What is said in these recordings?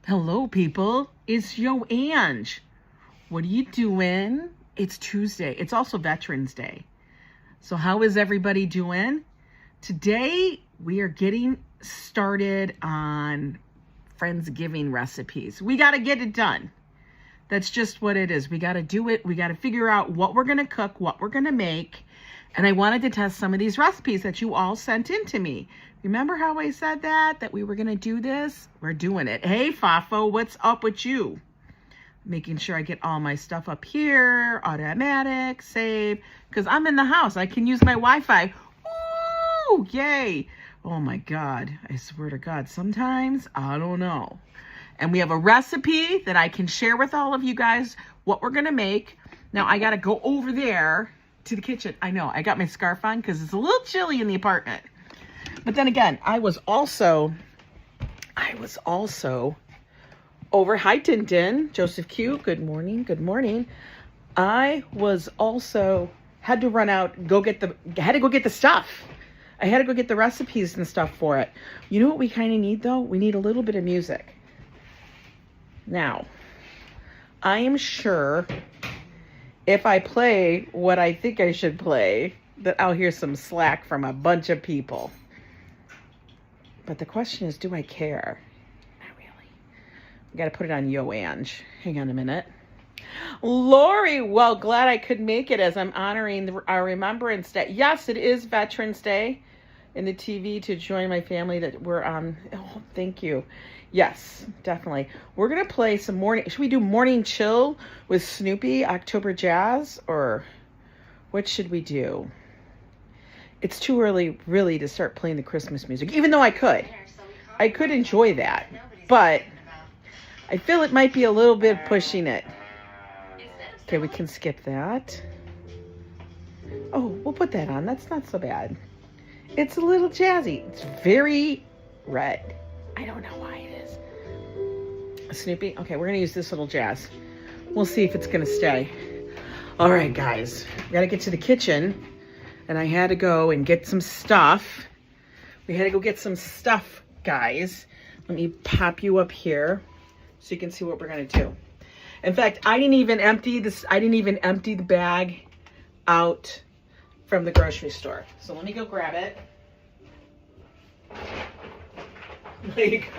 Hello, people. It's Yo Ange. What are you doing? It's Tuesday. It's also Veterans Day. So how is everybody doing? Today, we are getting started on Friendsgiving recipes. We got to get it done. That's just what it is. We got to do it. We got to figure out what we're going to cook, what we're going to make. And I wanted to test some of these recipes that you all sent in to me. Remember how I said that we were going to do this? We're doing it. Hey, Fafo, what's up with you? Making sure I get all my stuff up here, automatic, save, because I'm in the house. I can use my Wi-Fi. Woo! Yay! Oh my God, I swear to God, sometimes I don't know. And we have a recipe that I can share with all of you guys what we're going to make. Now I got to go over there to the kitchen. I know, I got my scarf on because it's a little chilly in the apartment. But then again, I was also over. Hi, Din. Joseph Q. Good morning. Good morning. I was also had to run out, had to go get the stuff. I had to go get the recipes and stuff for it. You know what we kind of need though? We need a little bit of music. Now, I am sure if I play what I think I should play, that I'll hear some slack from a bunch of people. But the question is, do I care? Not really. We got to put it on Yo Ange. Hang on a minute. Laurie, well, glad I could make it as I'm honoring our Remembrance Day. Yes, it is Veterans Day in the TV to join my family that we're on. Oh, thank you. Yes, definitely. We're going to play some morning. Should we do Morning Chill with Snoopy, October Jazz? Or what should we do? It's too early, really, to start playing the Christmas music, even though I could enjoy that, but I feel it might be a little bit pushing it. Okay, we can skip that. Oh, we'll put that on. That's not so bad. It's a little jazzy. It's very red. I don't know why it is. Snoopy. Okay, we're going to use this little jazz. We'll see if it's going to stay. All right, guys. We got to get to the kitchen. And I had to go and get some stuff. We had to go get some stuff, guys. Let me pop you up here so you can see what we're gonna do. In fact, I didn't even empty the bag out from the grocery store. So let me go grab it. Like,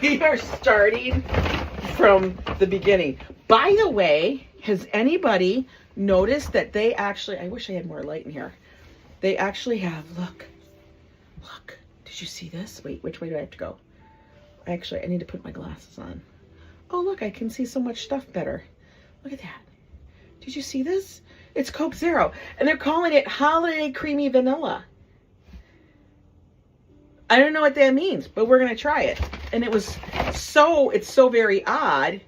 we are starting from the beginning. By the way, has anybody noticed that they actually, I wish I had more light in here. They actually have, look, did you see this? Wait, which way do I have to go? Actually, I need to put my glasses on. Oh, look, I can see so much stuff better. Look at that. Did you see this? It's Coke Zero, and they're calling it Holiday Creamy Vanilla. I don't know what that means, but we're going to try it. And it's so very odd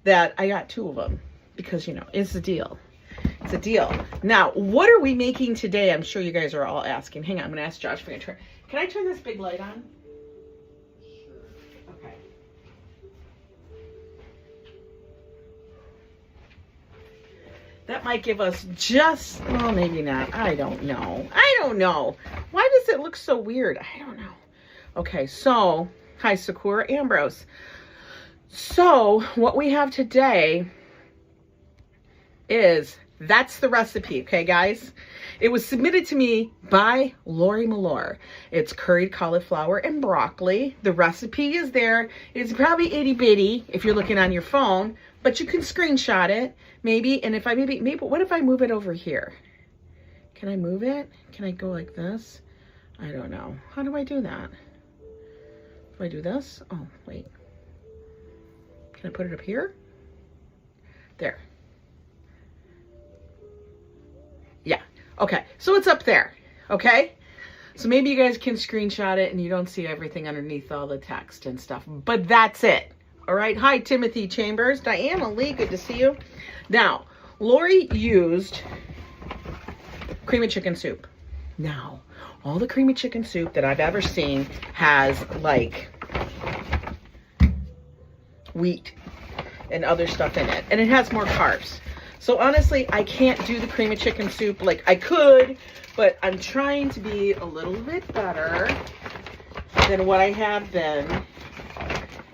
that I got two of them because, you know, it's the deal. It's a deal. Now, what are we making today? I'm sure you guys are all asking. Hang on, I'm going to ask Josh if I can turn. Can I turn this big light on? Sure. Okay. That might give us just, well, maybe not. I don't know. Why does it look so weird? I don't know. Okay, so, hi, Sakura Ambrose. So, what we have today is, that's the recipe, okay, guys? It was submitted to me by Laurie Mellor. It's curried cauliflower and broccoli. The recipe is there. It's probably itty bitty if you're looking on your phone, but you can screenshot it, maybe. And if I maybe, what if I move it over here? Can I move it? Can I go like this? I don't know. How do I do that? Do I do this? Oh, wait. Can I put it up here? There. Yeah. Okay. So it's up there. Okay. So maybe you guys can screenshot it and you don't see everything underneath all the text and stuff, but that's it. All right. Hi, Timothy Chambers. Diana Lee. Good to see you. Now, Laurie used cream of chicken soup. Now, all the cream of chicken soup that I've ever seen has like wheat and other stuff in it, and it has more carbs. So honestly, I can't do the cream of chicken soup like I could, but I'm trying to be a little bit better than what I have been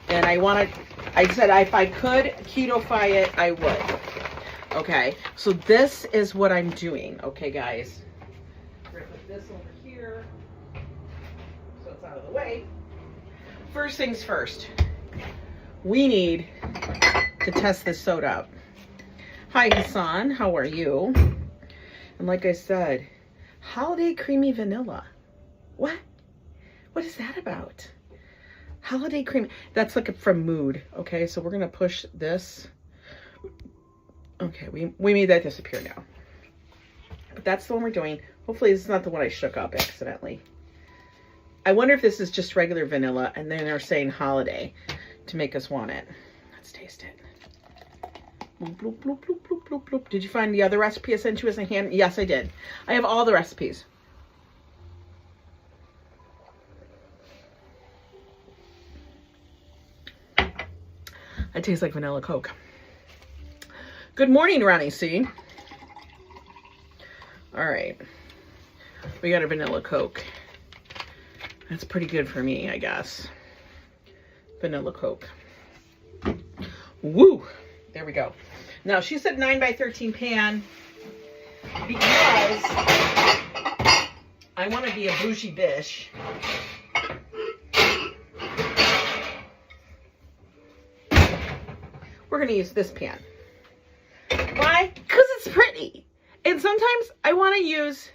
And I said if I could keto-fy it, I would. Okay, so this is what I'm doing. Okay, guys. We're gonna put this over here so it's out of the way. First things first, we need to test this soda out. Hi, Hassan. How are you? And like I said, holiday creamy vanilla. What? What is that about? Holiday cream. That's like from Mood. Okay, so we're gonna push this. Okay, we made that disappear now. But that's the one we're doing. Hopefully this is not the one I shook up accidentally. I wonder if this is just regular vanilla and then they're saying holiday to make us want it. Let's taste it. Bloop, bloop, bloop, bloop, bloop, bloop, bloop. Did you find the other recipe I sent you as a hand? Yes, I did. I have all the recipes. It tastes like vanilla Coke. Good morning, Ronnie C. All right. We got a vanilla Coke. That's pretty good for me, I guess. Vanilla Coke. Woo! There we go. Now, she said 9 by 13 pan because I want to be a bougie bish. We're going to use this pan. Why? Because it's pretty. And sometimes I want to use...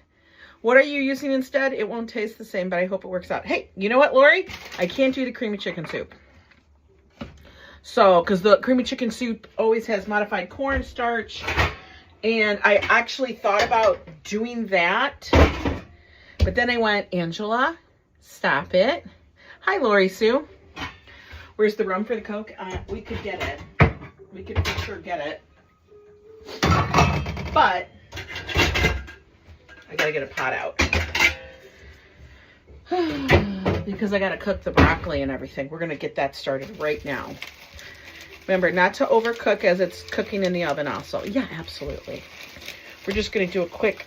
What are you using instead? It won't taste the same, but I hope it works out. Hey, you know what, Laurie? I can't do the creamy chicken soup. So, because the creamy chicken soup always has modified cornstarch. And I actually thought about doing that. But then I went, Angela, stop it. Hi, Laurie Sue. Where's the rum for the Coke? We could get it. We could for sure get it. But... I gotta get a pot out because I gotta cook the broccoli and everything. We're gonna get that started right now. Remember not to overcook as it's cooking in the oven also. Yeah, absolutely. We're just gonna do a quick,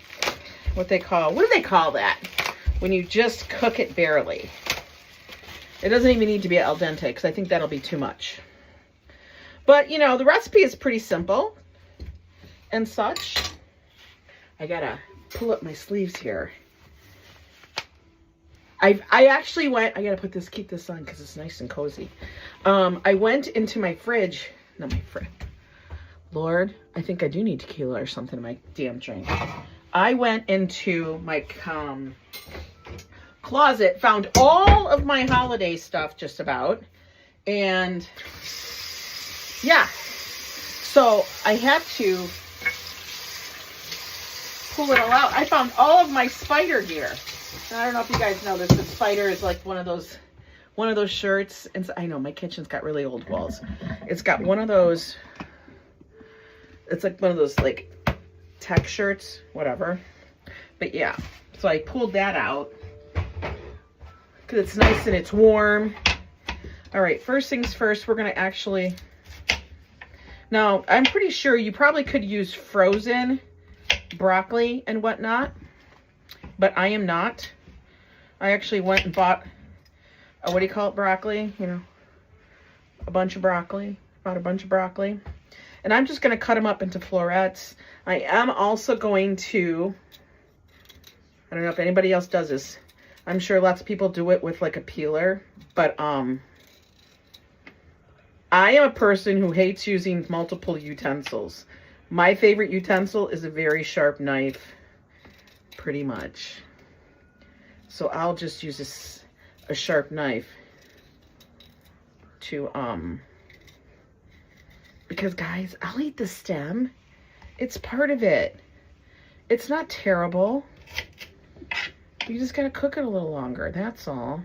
what do they call that? When you just cook it barely. It doesn't even need to be al dente because I think that'll be too much. But you know, the recipe is pretty simple and such. I gotta pull up my sleeves here. I actually went, I gotta keep this on because it's nice and cozy. I went into my fridge, not my fridge. Lord, I think I do need tequila or something in my damn drink. I went into my closet, found all of my holiday stuff just about. And yeah, so I had to pull it all out. I found all of my spider gear. And I don't know if you guys know this, but spider is like one of those shirts. And I know my kitchen's got really old walls. It's got one of those. It's like one of those like tech shirts, whatever. But yeah, so I pulled that out because it's nice and it's warm. All right, first things first, we're gonna actually. Now I'm pretty sure you probably could use frozen broccoli and whatnot, but I am not. I actually went and bought what do you call it, broccoli, you know, a bunch of broccoli. Bought a bunch of broccoli, and I'm just going to cut them up into florets. I am also going to, I don't know if anybody else does this, I'm sure lots of people do it with like a peeler, but I am a person who hates using multiple utensils. My favorite utensil is a very sharp knife, pretty much. So I'll just use a sharp knife to, because guys, I'll eat the stem. It's part of it. It's not terrible. You just gotta cook it a little longer, that's all.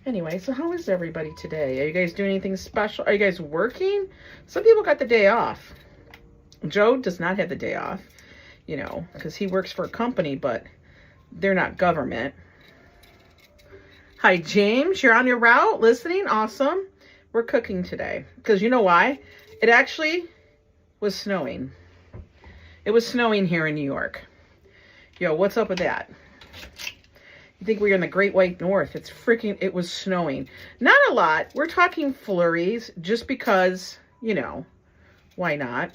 Anyway, so how is everybody today? Are you guys doing anything special? Are you guys working? Some people got the day off. Joe does not have the day off, you know, because he works for a company, but they're not government. Hi, James. You're on your route listening? Awesome. We're cooking today because you know why? It actually was snowing. It was snowing here in New York. Yo, what's up with that? You think we're in the Great White North. It was snowing. Not a lot. We're talking flurries just because, you know, why not?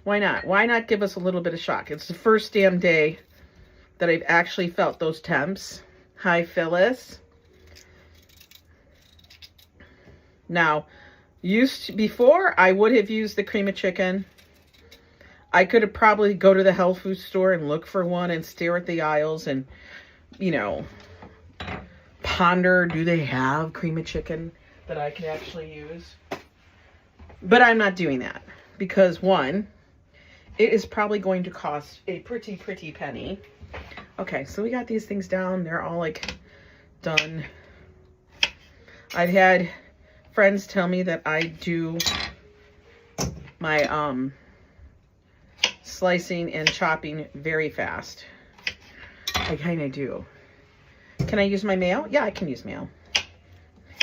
Why not? Why not give us a little bit of shock? It's the first damn day that I've actually felt those temps. Hi, Phyllis. Now, before, I would have used the cream of chicken. I could have probably go to the health food store and look for one and stare at the aisles and, you know, ponder, do they have cream of chicken that I could actually use? But I'm not doing that because, one, it is probably going to cost a pretty penny. Okay, so we got these things down. They're all, like, done. I've had friends tell me that I do my slicing and chopping very fast. I kind of do. Can I use my mail? Yeah, I can use mail.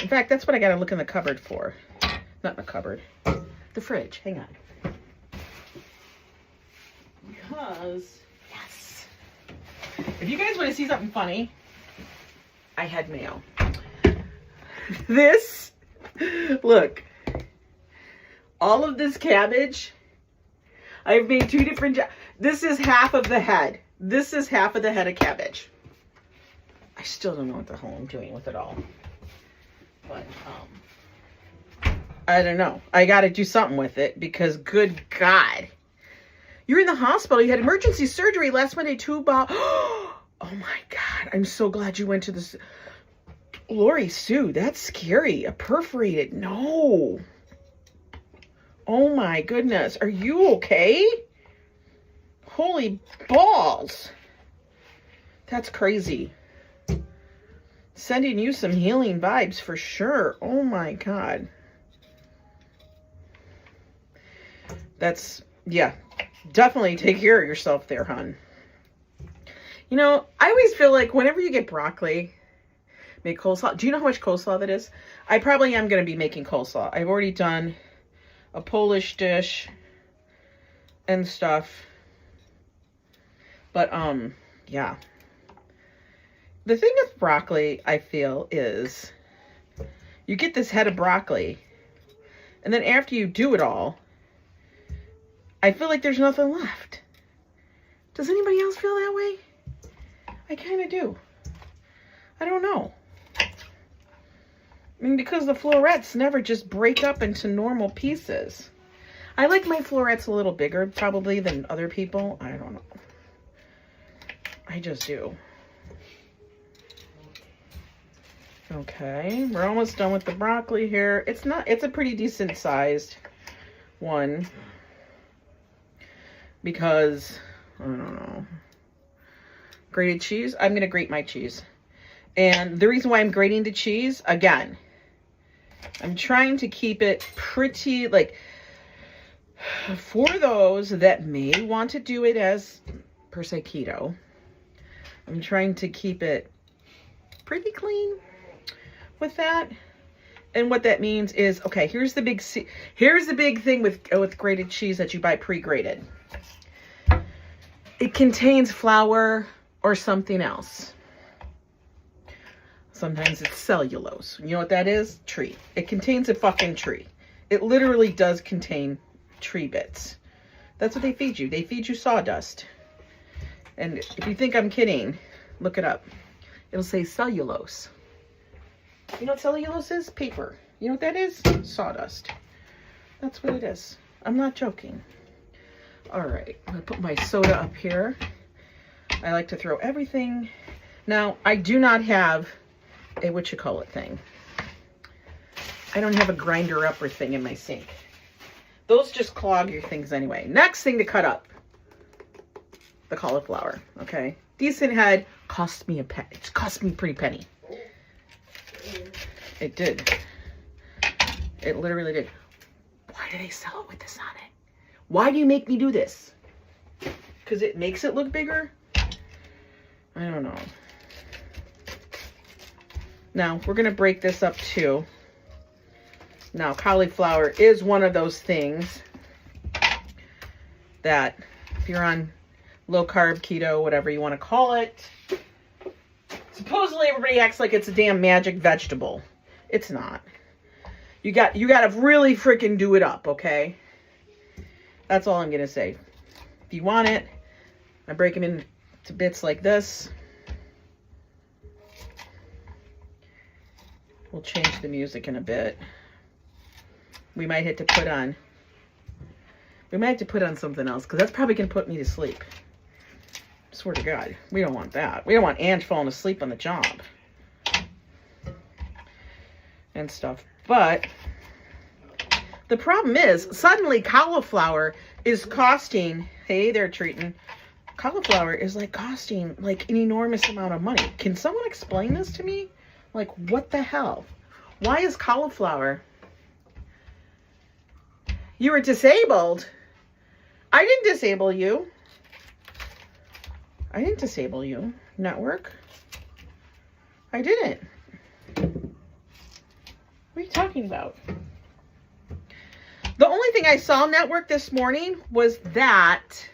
In fact, that's what I got to look in the cupboard for. Not in the cupboard. The fridge. Hang on. Because, yes. If you guys want to see something funny, I had mail. This, look. All of this cabbage, I've made two different, this is half of the head. This is half of the head of cabbage. I still don't know what the hell I'm doing with it all. But, I don't know. I got to do something with it because, good God. You're in the hospital. You had emergency surgery last Monday too, Bob. Oh my God. I'm so glad you went to this. Laurie Sue, that's scary. A perforated. No. Oh my goodness. Are you okay? Holy balls. That's crazy. Sending you some healing vibes for sure. Oh my God. That's, yeah. Definitely take care of yourself there, hon. You know, I always feel like whenever you get broccoli, make coleslaw. Do you know how much coleslaw that is? I probably am going to be making coleslaw. I've already done a Polish dish and stuff. But, yeah. The thing with broccoli, I feel, is you get this head of broccoli, and then after you do it all, I feel like there's nothing left. Does anybody else feel that way? I kind of do. I don't know. I mean, because the florets never just break up into normal pieces. I like my florets a little bigger, probably, than other people. I don't know. I just do. Okay, we're almost done with the broccoli here. It's a pretty decent sized one. Because, I don't know. Grated cheese. I'm going to grate my cheese. And the reason why I'm grating the cheese, again, I'm trying to keep it pretty, like, for those that may want to do it as, per se, keto, I'm trying to keep it pretty clean with that. And what that means is, okay, here's the big thing with grated cheese that you buy pre-grated. It contains flour or something else. Sometimes it's cellulose. You know what that is? Tree. It contains a fucking tree. It literally does contain tree bits. That's what they feed you. They feed you sawdust. And if you think I'm kidding, look it up. It'll say cellulose. You know what cellulose is? Paper. You know what that is? Sawdust. That's what it is. I'm not joking. All right, I'm gonna put my soda up here. I like to throw everything. Now, I do not have a thing. I don't have a grinder upper thing in my sink. Those just clog your things anyway. Next thing to cut up, the cauliflower, okay? Decent head, cost me it cost me a pretty penny. It did. It literally did. Why do they sell it with this on it? Why do you make me do this? Because it makes it look bigger? I don't know. Now, we're going to break this up too. Now, cauliflower is one of those things that if you're on low carb, keto, whatever you want to call it, Supposedly everybody acts like it's a damn magic vegetable. It's not. You got to really freaking do it up, okay? That's all I'm going to say. If you want it, I break them into bits like this. We'll change the music in a bit. We might have to put on something else, because that's probably going to put me to sleep. I swear to God, we don't want that. We don't want Ange falling asleep on the job and stuff. But the problem is, suddenly cauliflower is costing, hey, they're treating, cauliflower is like costing like an enormous amount of money. Can someone explain this to me? Like, what the hell? Why is cauliflower? You were disabled. I didn't disable you. I didn't disable you. Network. I didn't. What are you talking about? The only thing I saw network this morning was that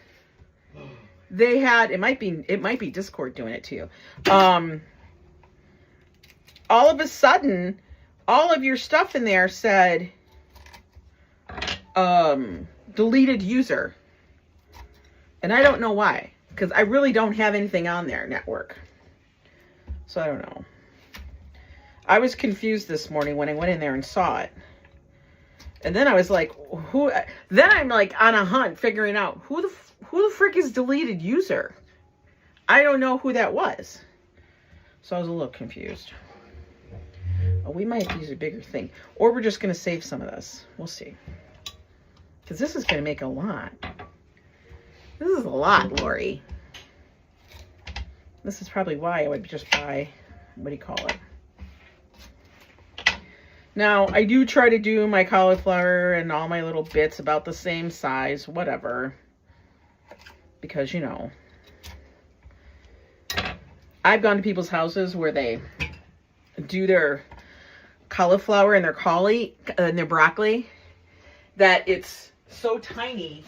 they had, it might be Discord doing it to you. All of a sudden, all of your stuff in there said deleted user. And I don't know why, because I really don't have anything on there, network. So I don't know. I was confused this morning when I went in there and saw it. And then I was like, who? Then I'm like on a hunt figuring out who the frick is deleted user? I don't know who that was. So I was a little confused. Oh, we might have to use a bigger thing. Or we're just going to save some of this. We'll see. Because this is going to make a lot. This is a lot, Laurie. This is probably why I would just buy, what do you call it? Now, I do try to do my cauliflower and all my little bits about the same size, whatever. Because, you know, I've gone to people's houses where they do their cauliflower and their broccoli, that it's so tiny.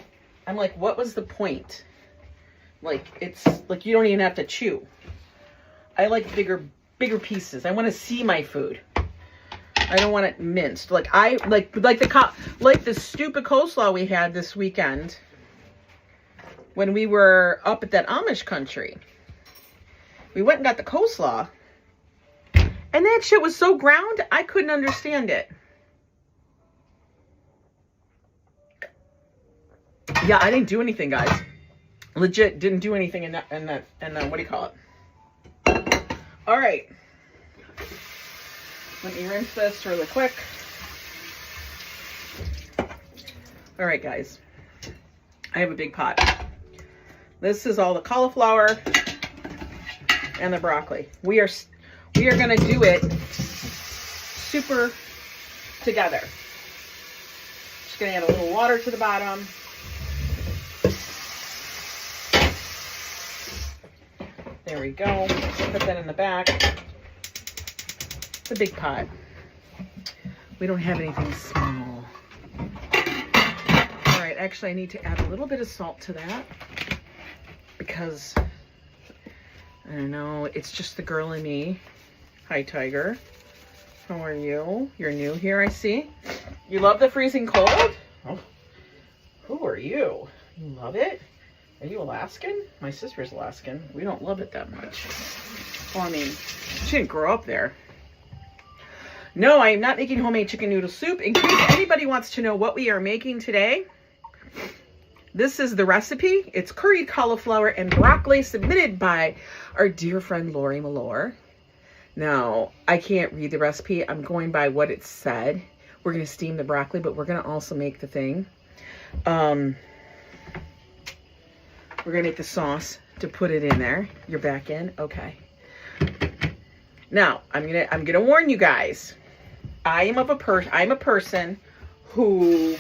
I'm like, what was the point? Like, it's like you don't even have to chew. I like bigger pieces. I want to see my food. I don't want it minced. Like the stupid coleslaw we had this weekend when we were up at that Amish country. We went and got the coleslaw, and that shit was so ground, I couldn't understand it. Yeah, I didn't do anything, guys. Legit didn't do anything in that, what do you call it? All right. Let me rinse this really quick. All right, guys. I have a big pot. This is all the cauliflower and the broccoli. We are going to do it super together. Just going to add a little water to the bottom. There we go. Put that in the back. It's a big pot. We don't have anything small. All right, actually I need to add a little bit of salt to that because, I don't know, it's just the girl in me. Hi, Tiger. How are you? You're new here, I see. You love the freezing cold? Oh. Who are you? You love it? Are you Alaskan? My sister's Alaskan. We don't love it that much. Well, I mean, she didn't grow up there. No, I am not making homemade chicken noodle soup. In case anybody wants to know what we are making today, this is the recipe. It's curried cauliflower and broccoli submitted by our dear friend Laurie Mellor. Now, I can't read the recipe. I'm going by what it said. We're going to steam the broccoli, but we're going to also make the thing. We're going to make the sauce to put it in there. You're back in? Okay. Now, I'm going to warn you guys. I'm a person who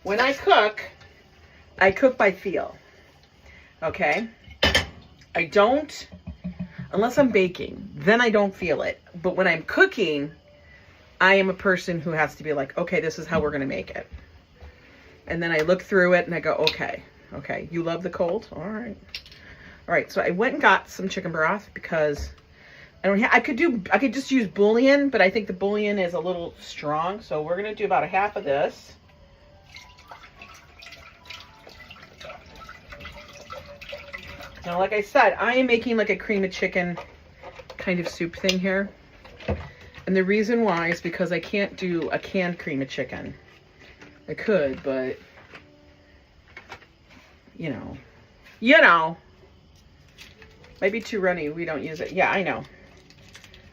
when I cook by feel. Okay? I don't, unless I'm baking, then I don't feel it. But when I'm cooking, I am a person who has to be like, okay, this is how we're going to make it. And then I look through it and I go, okay, Okay, you love the cold? All right. All right, so I went and got some chicken broth because I could just use bouillon, but I think the bouillon is a little strong. So we're gonna do about a half of this. Now, like I said, I am making like a cream of chicken kind of soup thing here. And the reason why is because I can't do a canned cream of chicken. I could, but you know, might be too runny. We don't use it. Yeah, I know.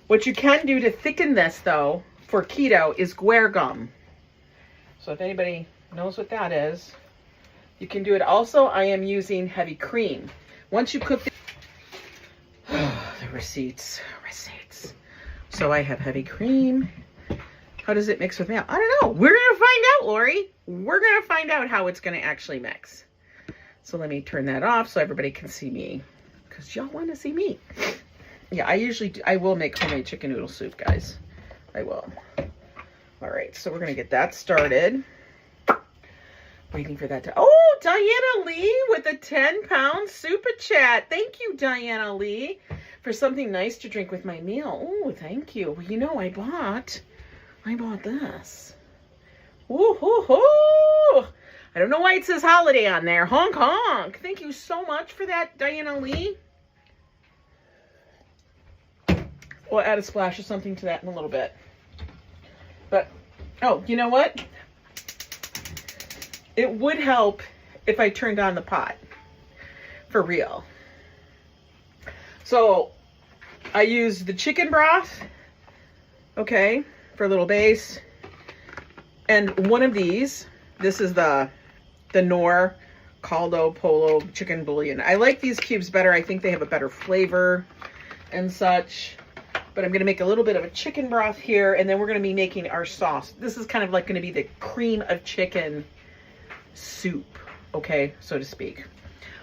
What you can do to thicken this though, for keto, is guar gum. So if anybody knows what that is, you can do it. Also, I am using heavy cream. Once you cook the receipts. So I have heavy cream. How does it mix with milk? I don't know. We're going to find out, Laurie. We're going to find out how it's going to actually mix. So let me turn that off so everybody can see me. Because y'all want to see me. Yeah, I will make homemade chicken noodle soup, guys. I will. All right, so we're going to get that started. Waiting for that to... Oh, Diana Lee with a 10-pound super chat. Thank you, Diana Lee, for something nice to drink with my meal. Oh, thank you. Well, you know, I bought this. Woo-hoo-hoo! I don't know why it says holiday on there. Honk, honk. Thank you so much for that, Diana Lee. We'll add a splash of something to that in a little bit. But, oh, you know what? It would help if I turned on the pot. For real. So, I used the chicken broth, okay, for a little base. And one of these, this is the Knorr Caldo Polo chicken bouillon. I like these cubes better. I think they have a better flavor and such. But I'm going to make a little bit of a chicken broth here, and then we're going to be making our sauce. This is kind of like going to be the cream of chicken soup, okay, so to speak.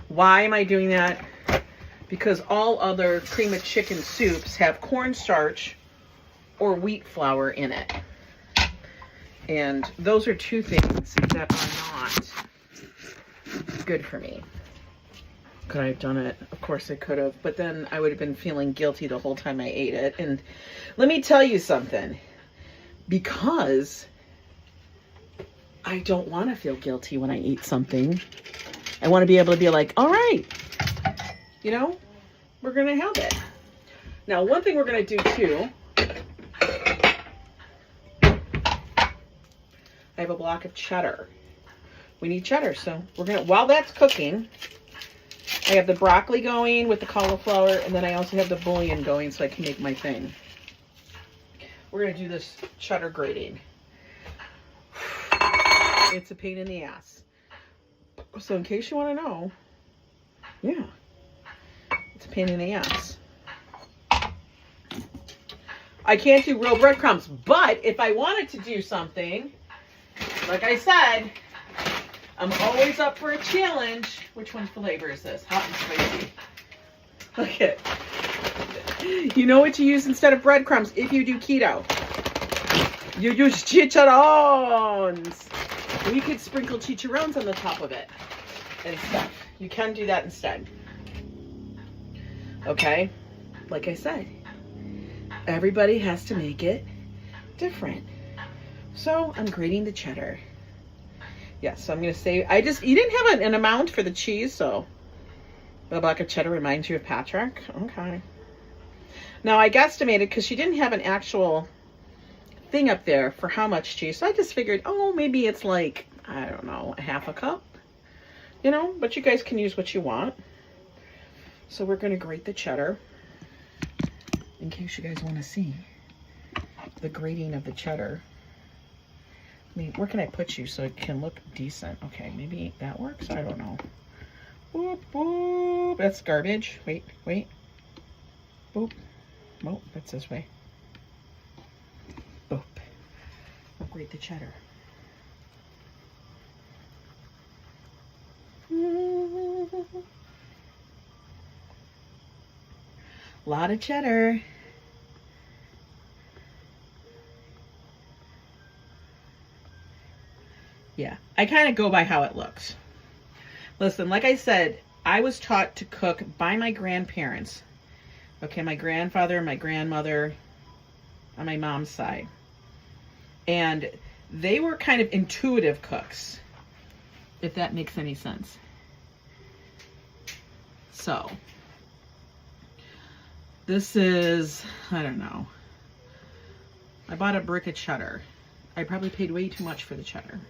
Why am I doing that? Because all other cream of chicken soups have cornstarch or wheat flour in it. And those are two things that are not good for me. Could I have done it? Of course I could have, but then I would have been feeling guilty the whole time I ate it. And let me tell you something, because I don't want to feel guilty when I eat something. I want to be able to be like, all right, you know, we're going to have it. Now, one thing we're going to do too, I have a block of cheddar. We need cheddar, so we're going to, while that's cooking, I have the broccoli going with the cauliflower, and then I also have the bouillon going so I can make my thing. We're going to do this cheddar grating. It's a pain in the ass. So in case you want to know, yeah, it's a pain in the ass. I can't do real breadcrumbs, but if I wanted to do something, like I said, I'm always up for a challenge. Which one's flavor is this? Hot and spicy. Look at it. You know what you use instead of breadcrumbs if you do keto? You use chicharrones. We could sprinkle chicharrones on the top of it and stuff. You can do that instead. Okay? Like I said, everybody has to make it different. So I'm grating the cheddar. Yes, so I'm going to say, you didn't have an amount for the cheese, so the block of cheddar reminds you of Patrick. Okay. Now I guesstimated because she didn't have an actual thing up there for how much cheese. So I just figured, oh, maybe it's like, I don't know, a half a cup, you know, but you guys can use what you want. So we're going to grate the cheddar in case you guys want to see the grating of the cheddar. I mean, where can I put you so it can look decent? Okay, maybe that works. I don't know. Boop, boop. That's garbage. Wait. Boop. Nope, that's this way. Boop. I'll grate the cheddar. Lot of cheddar. Yeah, I kind of go by how it looks. Listen, like I said, I was taught to cook by my grandparents. Okay, my grandfather and my grandmother on my mom's side. And they were kind of intuitive cooks, if that makes any sense. So, this is, I don't know. I bought a brick of cheddar. I probably paid way too much for the cheddar.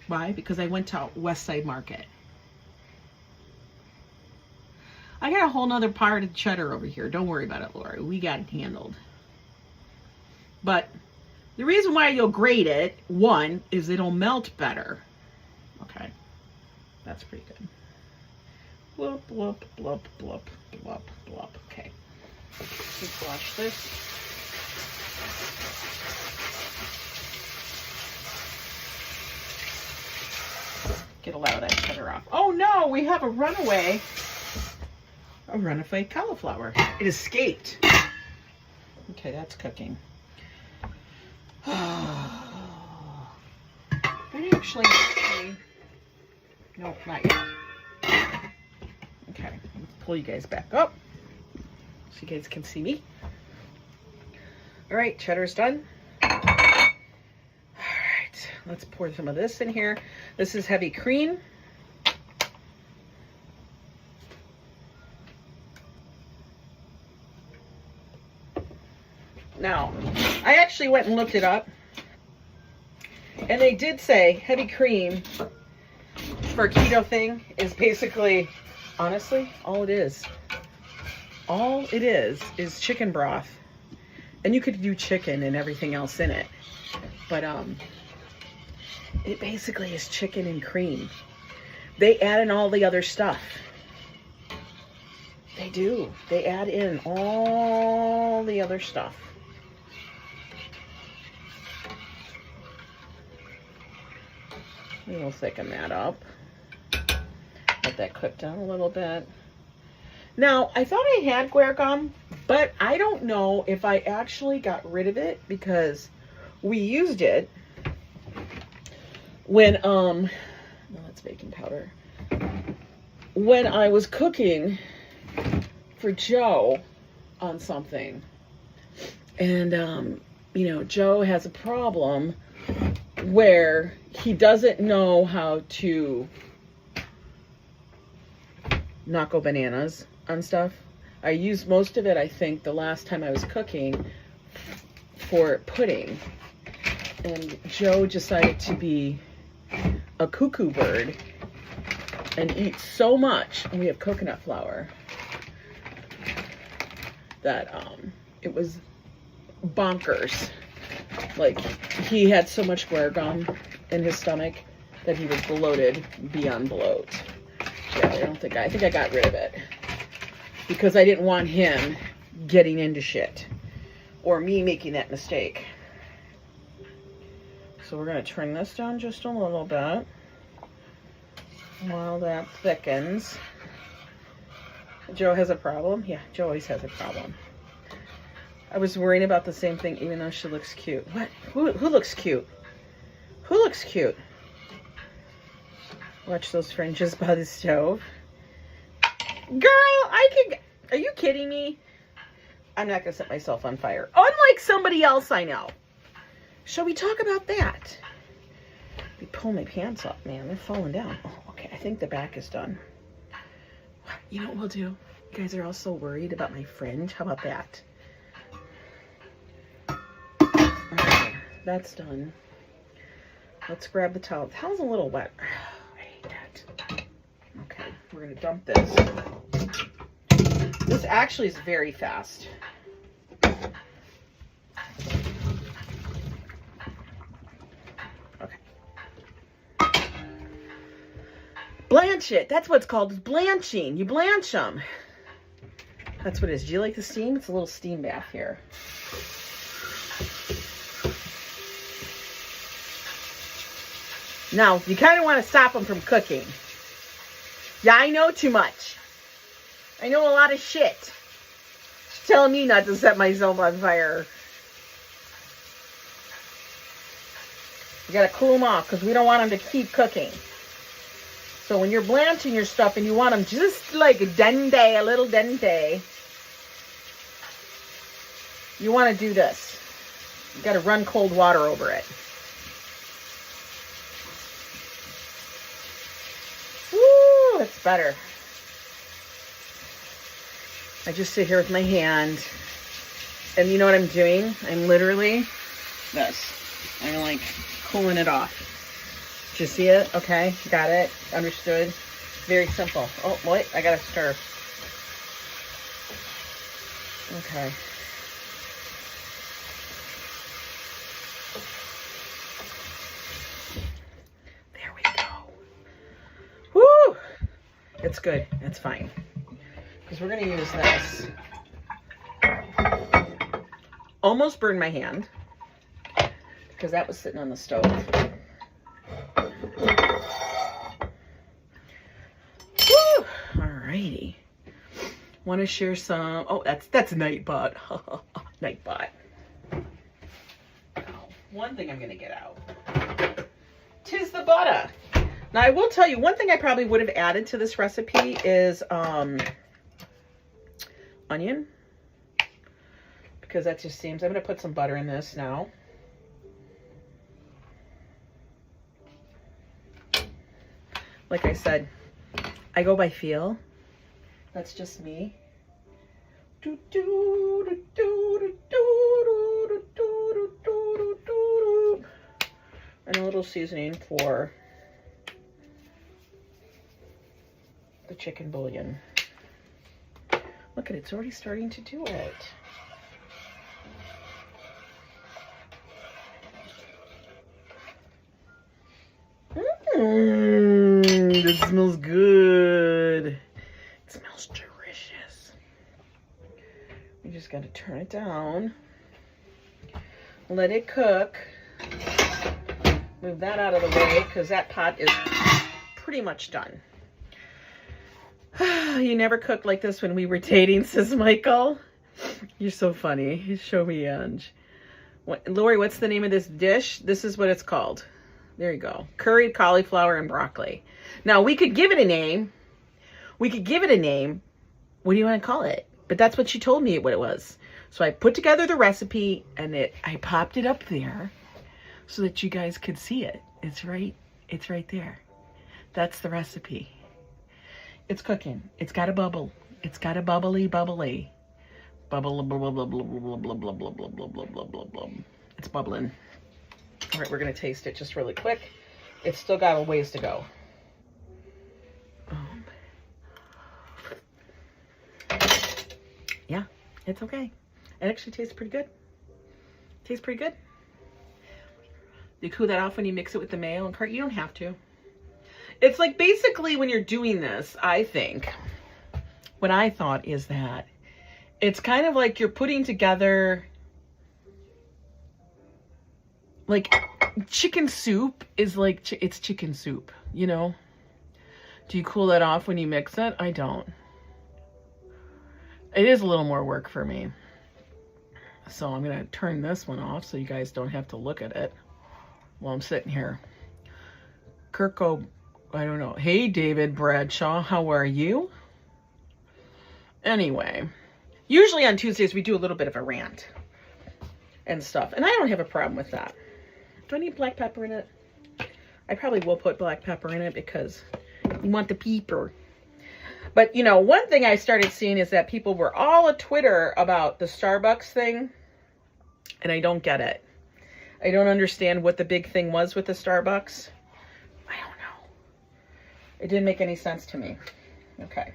Why? Because I went to West Side Market. I got a whole nother part of cheddar over here. Don't worry about it, Laurie. We got it handled. But the reason why you'll grate it, one, is it'll melt better. Okay. That's pretty good. Bloop, bloop, bloop, bloop, bloop, bloop. Okay. Let's wash this. Get a lot of that cheddar off. Oh no, we have a runaway cauliflower. It escaped. Okay, that's cooking. I actually, no, not yet. Okay, let's pull you guys back up so you guys can see me. All right, cheddar's done. All right, let's pour some of this in here. This is heavy cream. Now, I actually went and looked it up, and they did say heavy cream for a keto thing is basically, honestly, all it is chicken broth. And you could do chicken and everything else in it, but it basically is chicken and cream. They add in all the other stuff. They do. They add in all the other stuff. We'll thicken that up. Let that cook down a little bit. Now, I thought I had guar gum, but I don't know if I actually got rid of it because we used it when, no, that's baking powder. When I was cooking for Joe on something. And, you know, Joe has a problem where he doesn't know how to not go bananas on stuff. I used most of it, I think, the last time I was cooking for pudding. And Joe decided to be a cuckoo bird and eat so much, and we have coconut flour, that it was bonkers. Like, he had so much guar gum in his stomach that he was bloated beyond bloat. Yeah, I think I got rid of it because I didn't want him getting into shit or me making that mistake. So we're going to turn this down just a little bit while that thickens. Joe has a problem? Yeah, Joe always has a problem. I was worrying about the same thing, even though she looks cute. What? Who looks cute? Who looks cute? Watch those fringes by the stove. Girl, are you kidding me? I'm not going to set myself on fire. Unlike somebody else I know. Shall we talk about that? Let me pull my pants up, man. They're falling down. Oh, okay. I think the back is done. You know what we'll do? You guys are all so worried about my fringe. How about that? Okay, that's done. Let's grab the towel. The towel's a little wet. I hate that. Okay, we're going to dump this. This actually is very fast. Okay. Blanch it. That's what it's called. It's blanching. You blanch them. That's what it is. Do you like the steam? It's a little steam bath here. Now, you kind of want to stop them from cooking. Yeah, I know too much. I know a lot of shit. She's telling me not to set myself on fire. We got to cool them off because we don't want them to keep cooking. So when you're blanching your stuff and you want them just like dente, a little dente, you want to do this. You got to run cold water over it. Woo, that's better. I just sit here with my hand, and you know what I'm doing? I'm literally this. I'm like pulling it off. Did you see it? Okay, got it. Understood. Very simple. Oh, wait, I gotta stir. Okay. There we go. Woo! It's good. It's fine. Because we're gonna use this. Almost burned my hand because that was sitting on the stove. Woo! Alrighty. Want to share some? Oh, that's Nightbot. Nightbot. One thing I'm gonna get out. 'Tis the butter. Now I will tell you one thing I probably would have added to this recipe is onion, because that just seems. I'm gonna put some butter in this now. Like I said, I go by feel. That's just me. And a little seasoning for the chicken bouillon. Look at it, it's already starting to do it. It smells good. It smells delicious. We just got to turn it down. Let it cook. Move that out of the way because that pot is pretty much done. You never cooked like this when we were dating, says Michael. You're so funny. Show me, Ange. Laurie, what's the name of this dish? This is what it's called. There you go. Curried cauliflower and broccoli. Now, we could give it a name. What do you want to call it? But that's what she told me what it was. So I put together the recipe and I popped it up there so that you guys could see it. It's right there. That's the recipe. It's cooking. It's got a bubble. It's got a bubbly. Bubble, blah, blah, blah, blah, blah, blah, blah, blah, blah, blah, blah, blah, blah, blah. It's bubbling. All right, we're going to taste it just really quick. It's still got a ways to go. Yeah, it's okay. It actually tastes pretty good. Tastes pretty good. You cool that off when you mix it with the mayo and curd. You don't have to. It's like basically when you're doing this, I think, what I thought is that it's kind of like you're putting together, like chicken soup is like, it's chicken soup, you know? Do you cool that off when you mix it? I don't. It is a little more work for me. So I'm going to turn this one off so you guys don't have to look at it while I'm sitting here. Koko, I don't know. Hey, David Bradshaw, how are you? Anyway, usually on Tuesdays we do a little bit of a rant and stuff. And I don't have a problem with that. Do I need black pepper in it? I probably will put black pepper in it because you want the pepper. But, you know, one thing I started seeing is that people were all at Twitter about the Starbucks thing. And I don't get it. I don't understand what the big thing was with the Starbucks. I don't know. It didn't make any sense to me. Okay.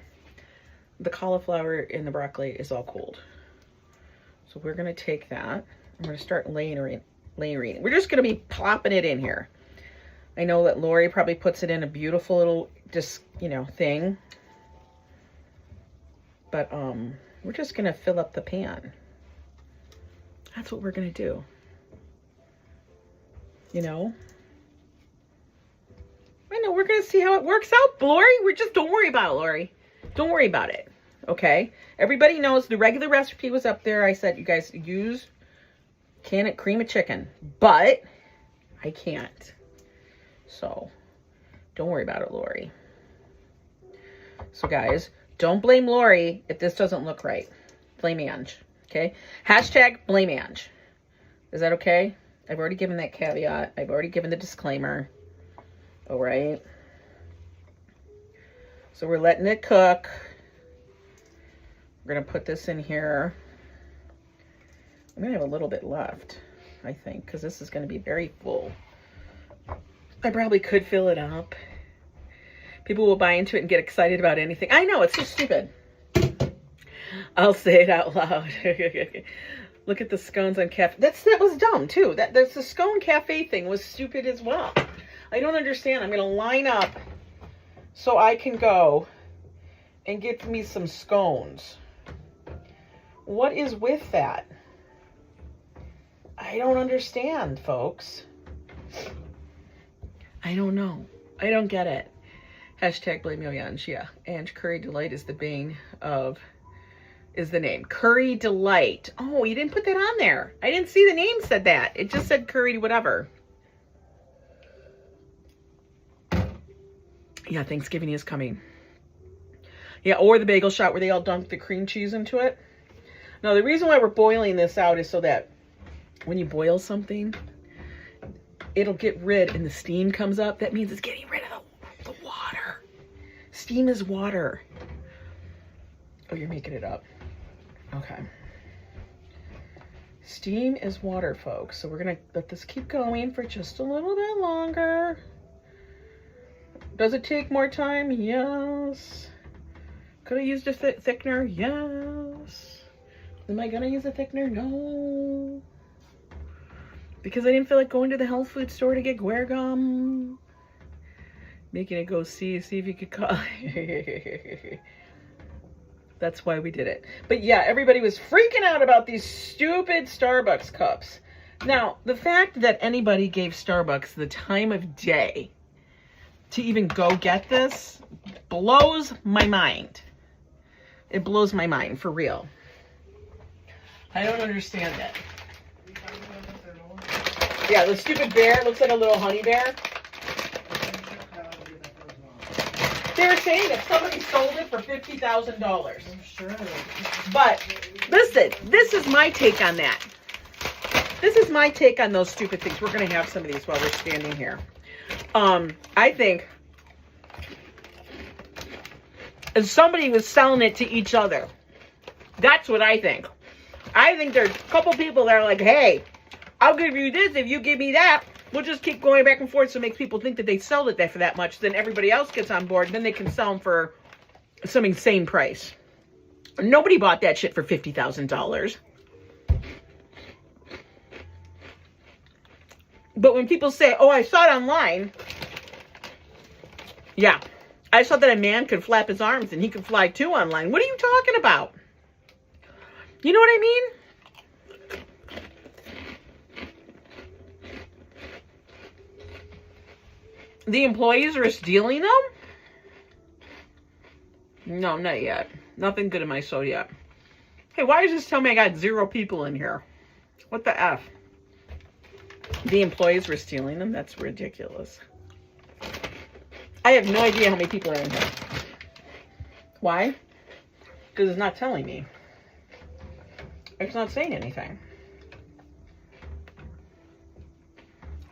The cauliflower and the broccoli is all cooled. So we're going to take that. I'm going to start layering. We're just going to be plopping it in here. I know that Laurie probably puts it in a beautiful little, just, you know, thing. But we're just going to fill up the pan. That's what we're going to do. You know? I know, we're going to see how it works out, Laurie. Don't worry about it, Laurie. Don't worry about it. Okay? Everybody knows the regular recipe was up there. I said, you guys use cream of chicken. But I can't. So, don't worry about it, Laurie. So guys, don't blame Laurie if this doesn't look right. Blame Ange, okay? Hashtag blame Ange. Is that okay? I've already given that caveat. I've already given the disclaimer. All right. So we're letting it cook. We're going to put this in here. I'm going to have a little bit left, I think, because this is going to be very full. I probably could fill it up. People will buy into it and get excited about anything. I know, it's so stupid. I'll say it out loud. Look at the scones on cafe. That was dumb, too. The scone cafe thing was stupid as well. I don't understand. I'm going to line up so I can go and get me some scones. What is with that? I don't understand, folks. I don't know. I don't get it. Hashtag blame Yo Ange. Yeah. Ange Curry Delight is the bane of, is the name. Curry Delight. Oh, you didn't put that on there. I didn't see the name said that. It just said curry whatever. Yeah, Thanksgiving is coming. Yeah, or the bagel shop where they all dunk the cream cheese into it. Now, the reason why we're boiling this out is so that when you boil something, it'll get rid, and the steam comes up. That means it's getting rid of the water. Steam is water. Oh, you're making it up. Okay. Steam is water, folks. So we're going to let this keep going for just a little bit longer. Does it take more time? Yes. Could I use a thickener? Yes. Am I going to use a thickener? No. Because I didn't feel like going to the health food store to get guar gum. Making it go see if you could call. That's why we did it. But yeah, everybody was freaking out about these stupid Starbucks cups. Now, the fact that anybody gave Starbucks the time of day to even go get this blows my mind. It blows my mind, for real. I don't understand it. Yeah, the stupid bear looks like a little honey bear. They were saying that somebody sold it for $50,000. I'm sure. But listen, this is my take on that. This is my take on those stupid things. We're going to have some of these while we're standing here. I think somebody was selling it to each other. That's what I think. I think there's a couple people that are like, hey, I'll give you this if you give me that. We'll just keep going back and forth so it makes people think that they sell it there for that much. Then everybody else gets on board. And then they can sell them for some insane price. Nobody bought that shit for $50,000. But when people say, oh, I saw it online. Yeah. I saw that a man could flap his arms and he could fly too online. What are you talking about? You know what I mean? The employees are stealing them? No, not yet. Nothing good in my soul yet. Hey, why does this tell me I got 0 people in here? What the F? The employees were stealing them? That's ridiculous. I have no idea how many people are in here. Why? Because it's not telling me. It's not saying anything.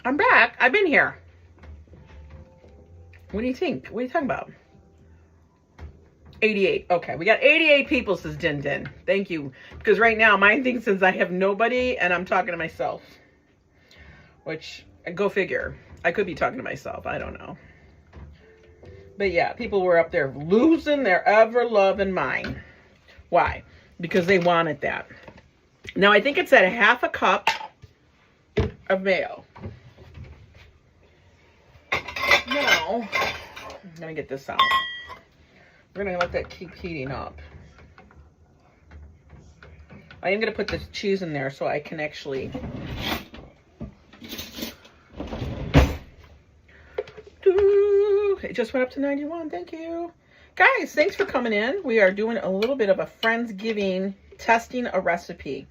I'm back. I've been here. What do you think? What are you talking about? 88. Okay, we got 88 people, says Din Din. Thank you. Because right now, mine thinks since I have nobody and I'm talking to myself. Which, go figure. I could be talking to myself. I don't know. But yeah, people were up there losing their ever-loving mind. Why? Because they wanted that. Now, I think it's at 1/2 cup of mayo. Now, I'm going to get this out. We're going to let that keep heating up. I am going to put the cheese in there so I can actually... It just went up to 91. Thank you. Guys, thanks for coming in. We are doing a little bit of a Friendsgiving, testing a recipe.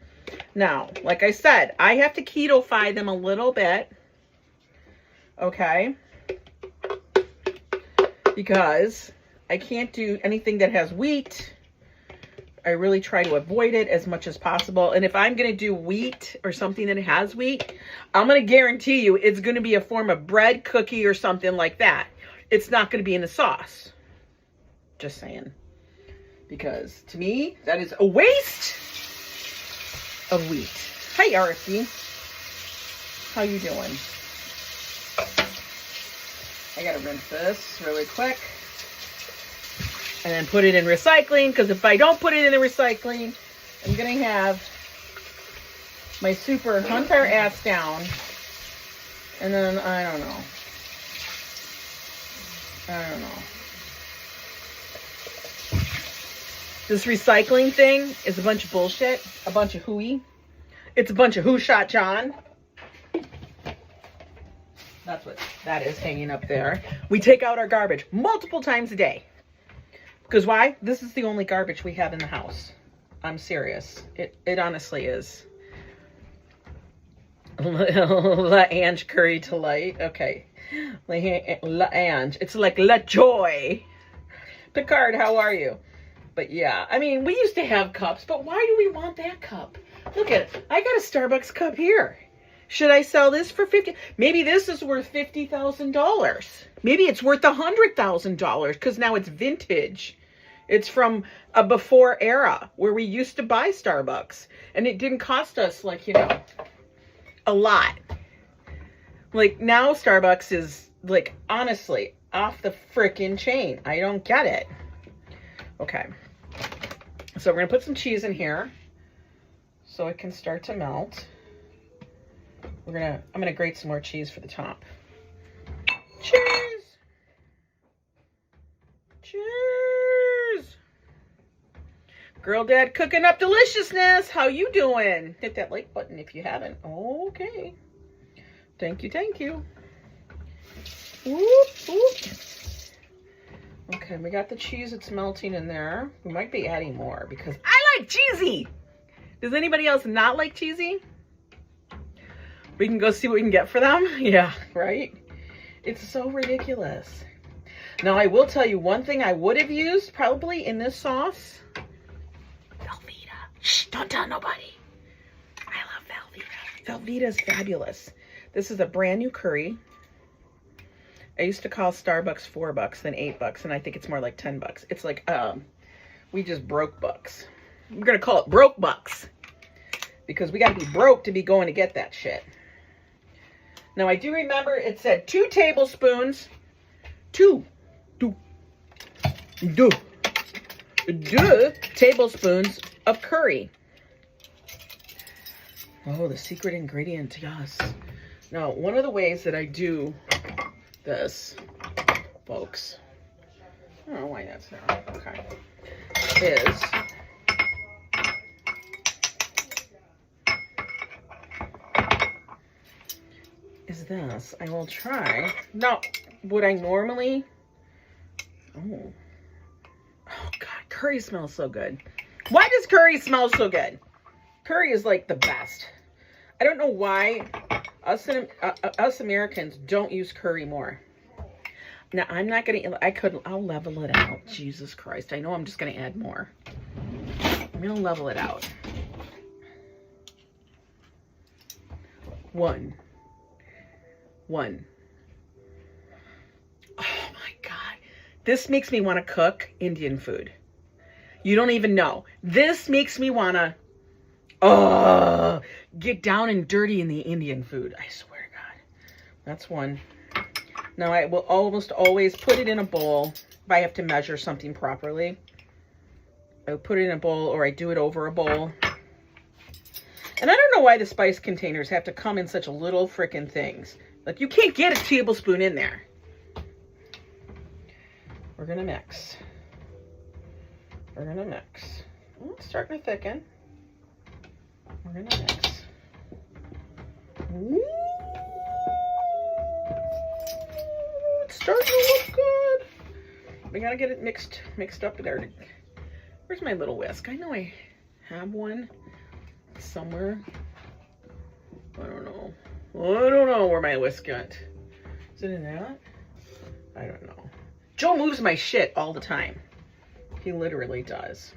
Now, like I said, I have to keto-fy them a little bit. Okay? Because I can't do anything that has wheat. I really try to avoid it as much as possible. And if I'm going to do wheat or something that has wheat, I'm going to guarantee you it's going to be a form of bread, cookie, or something like that. It's not going to be in the sauce. Just saying. Because to me, that is a waste of wheat. Hi, RFD. How you doing? I got to rinse this really quick. And then put it in recycling, because if I don't put it in the recycling, I'm going to have my super hunt our ass down. And then, I don't know. This recycling thing is a bunch of bullshit. A bunch of hooey. It's a bunch of who shot John. That's what that is hanging up there. We take out our garbage multiple times a day. Because why? This is the only garbage we have in the house. I'm serious. It honestly is. La Ange curry to light. Okay. La Ange. It's like La Joy. Picard, how are you? But yeah, I mean, we used to have cups, but why do we want that cup? Look at it. I got a Starbucks cup here. Should I sell this for $50,000? Maybe this is worth $50,000. Maybe it's worth $100,000 because now it's vintage. It's from a before era where we used to buy Starbucks. And it didn't cost us, like, you know, a lot. Like, now Starbucks is, like, honestly, off the freaking chain. I don't get it. Okay. So we're going to put some cheese in here so it can start to melt. I'm going to grate some more cheese for the top. Cheese! Cheers! Girl Dad cooking up deliciousness. How you doing? Hit that like button if you haven't. Okay. Thank you, thank you. Whoop, whoop. Okay, we got the cheese. It's melting in there. We might be adding more because I like cheesy. Does anybody else not like cheesy? We can go see what we can get for them. Yeah, right? It's so ridiculous. Now, I will tell you one thing I would have used probably in this sauce. Velveeta. Shh, don't tell nobody. I love Velveeta. Velveeta is fabulous. This is a brand new curry. I used to call Starbucks $4, then $8, and I think it's more like $10. It's like, we just broke bucks. We're going to call it broke bucks. Because we got to be broke to be going to get that shit. Now, I do remember it said 2 tablespoons. 2 tablespoons of curry. Oh, the secret ingredient, yes. Now, one of the ways that I do this, folks, I don't know why that's there, okay, is this. I will try. Now, would I normally, oh God, curry smells so good. Why does curry smell so good? Curry is like the best. I don't know why us Americans don't use curry more. Now, I'm not going to, I'll level it out. Jesus Christ. I know I'm just going to add more. I'm going to level it out. 1. Oh my God. This makes me want to cook Indian food. You don't even know. This makes me want to, get down and dirty in the Indian food. I swear to God. That's 1. Now, I will almost always put it in a bowl if I have to measure something properly. I put it in a bowl or I do it over a bowl. And I don't know why the spice containers have to come in such little freaking things. Like, you can't get a tablespoon in there. We're going to mix. We're going to mix. Oh, it's starting to thicken. We're going to mix. Ooh. It's starting to look good. We got to get it mixed up there. Where's my little whisk? I know I have one somewhere. I don't know. I don't know where my whisk went. Is it in that? I don't know. Joe moves my shit all the time. He literally does.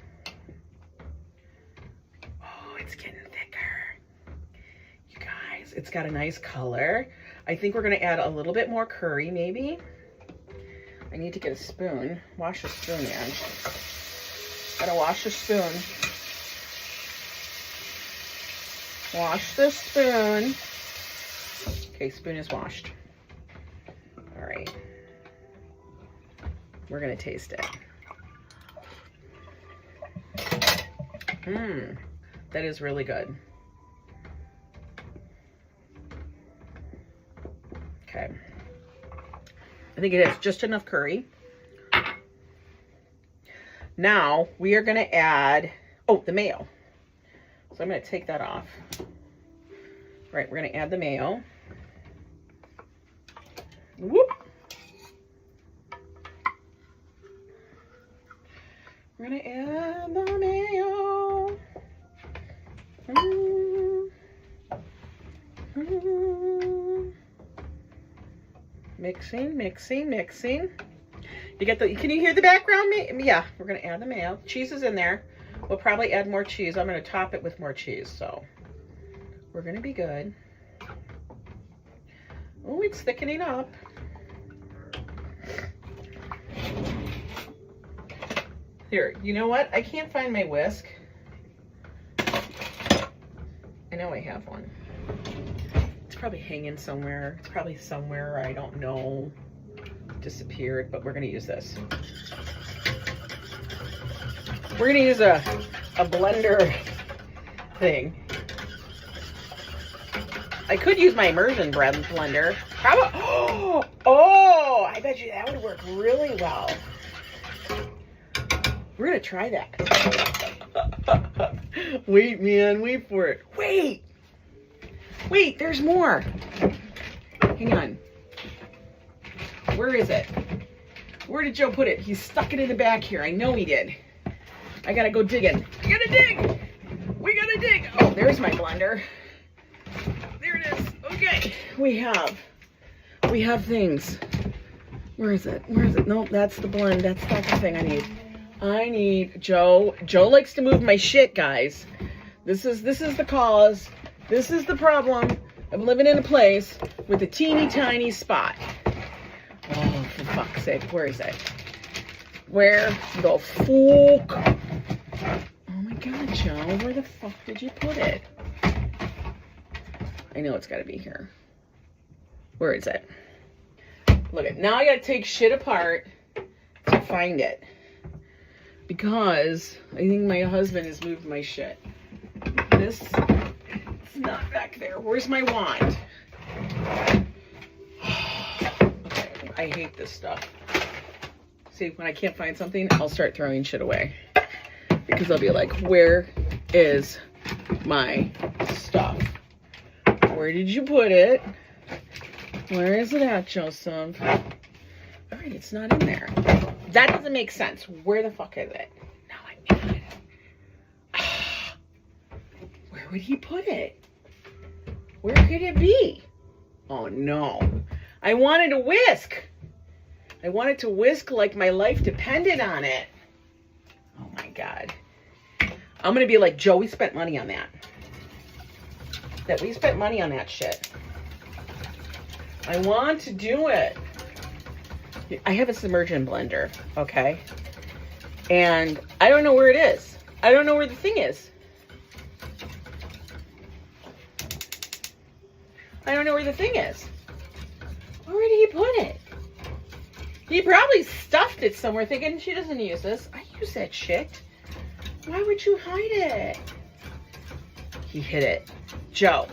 Oh, it's getting thicker. You guys, it's got a nice color. I think we're gonna add a little bit more curry, maybe. I need to get a spoon. Wash the spoon, man. Gotta wash the spoon. Wash the spoon. Okay, spoon is washed. All right. We're gonna taste it. That is really good. Okay. I think it is just enough curry. Now we are gonna add, the mayo. So I'm gonna take that off. All right, we're gonna add the mayo. Whoop. We're gonna add the mayo. Mixing, mixing, mixing. You get the, can you hear the background? Yeah, we're gonna add the mayo. Cheese is in there. We'll probably add more cheese. I'm gonna top it with more cheese, so we're gonna be good. Oh, it's thickening up. Here, you know what? I can't find my whisk. I know I have one. It's probably hanging somewhere. It's probably somewhere, I don't know. Disappeared, but we're gonna use this. We're gonna use a blender thing. I could use my immersion bread blender. How about, oh, I bet you that would work really well. We're gonna try that. Wait, man, wait for it. Wait, there's more. Hang on. Where is it? Where did Joe put it? He stuck it in the back here. I know he did. I gotta go digging. I gotta dig. We gotta dig. Oh, there's my blender. There it is. Okay. We have things. Where is it? Where is it? Nope, that's the blend. That's not the thing I need. I need Joe. Joe likes to move my shit, guys. This is the cause. This is the problem of living in a place with a teeny tiny spot. Oh, for fuck's sake, where is it? Where the fuck? Oh my god, Joe, where the fuck did you put it? I know it's gotta be here. Where is it? Look at, now I gotta take shit apart to find it. Because I think my husband has moved my shit. This, it's not back there. Where's my wand? Okay, I hate this stuff. See, when I can't find something, I'll start throwing shit away. Because I'll be like, where is my stuff? Where did you put it? Where is it at, Joseph? All right, it's not in there. That doesn't make sense. Where the fuck is it? Now I'm mad. Where would he put it? Where could it be? Oh no. I wanted a whisk. I wanted to whisk like my life depended on it. Oh my God. I'm going to be like, Joe, we spent money on that. That we spent money on that shit. I want to do it. I have a submersion blender, okay? And I don't know where it is. I don't know where the thing is. I don't know where the thing is. Where did he put it? He probably stuffed it somewhere thinking she doesn't use this. I use that shit. Why would you hide it? He hid it. Joe,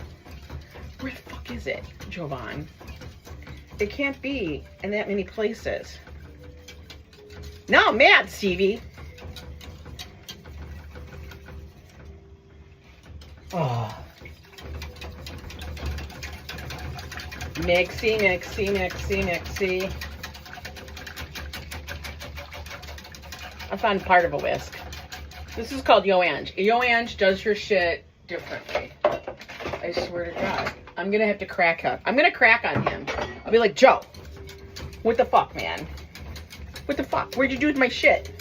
where the fuck is it, Jovan? It can't be in that many places. Now I'm mad, Stevie. Oh. Mixy, mixy, mixy, mixy. I found part of a whisk. This is called Yo Ang. Yo Ang does her shit differently. I swear to God. I'm gonna have to crack up. I'm gonna crack on him. I'll be like, Joe, what the fuck, man? What the fuck? What'd you do with my shit?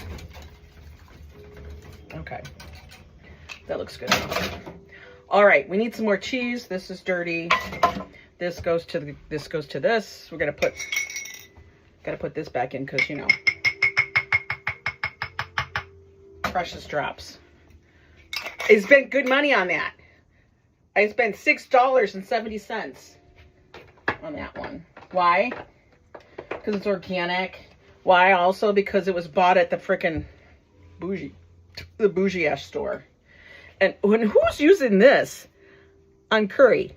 Okay. That looks good enough. All right, we need some more cheese. This is dirty. This goes to this. We're gotta put this back in because, you know, precious drops. I spent good money on that. I spent $6.70 on that one. Why? Because it's organic. Why? Also because it was bought at the frickin' bougie-ass store. And who's using this on curry?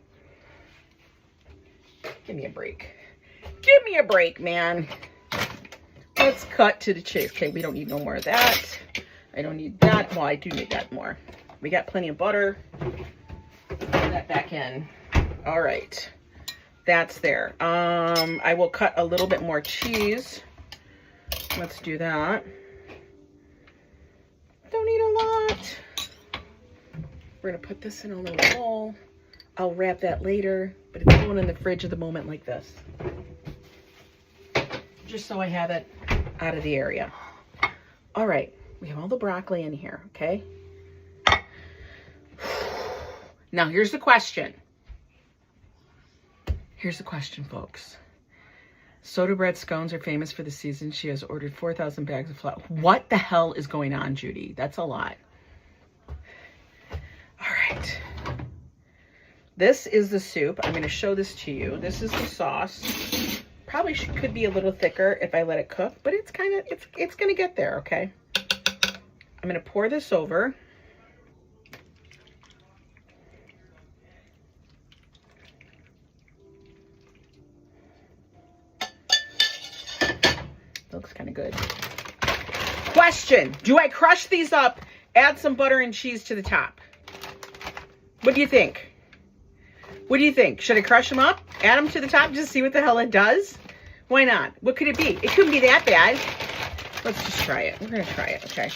Give me a break. Give me a break, man. Let's cut to the chase. Okay, we don't need no more of that. I don't need that. Well, I do need that more. We got plenty of butter. Put that back in. All right. That's there. I will cut a little bit more cheese. Let's do that. Don't need a lot. We're going to put this in a little bowl. I'll wrap that later, but it's going in the fridge at the moment like this. Just so I have it out of the area. All right. We have all the broccoli in here, okay? Now, here's the question. Here's the question, folks. Soda bread scones are famous for the season. She has ordered 4,000 bags of flour. What the hell is going on, Judy? That's a lot. All right. This is the soup. I'm going to show this to you. This is the sauce. Probably could be a little thicker if I let it cook, but it's kind of, it's going to get there, okay? I'm going to pour this over. Looks kind of good. Question, do I crush these up, add some butter and cheese to the top? What do you think? What do you think? Should I crush them up, add them to the top, just see what the hell it does? Why not? What could it be? It couldn't be that bad. Let's just try it. We're going to try it, okay?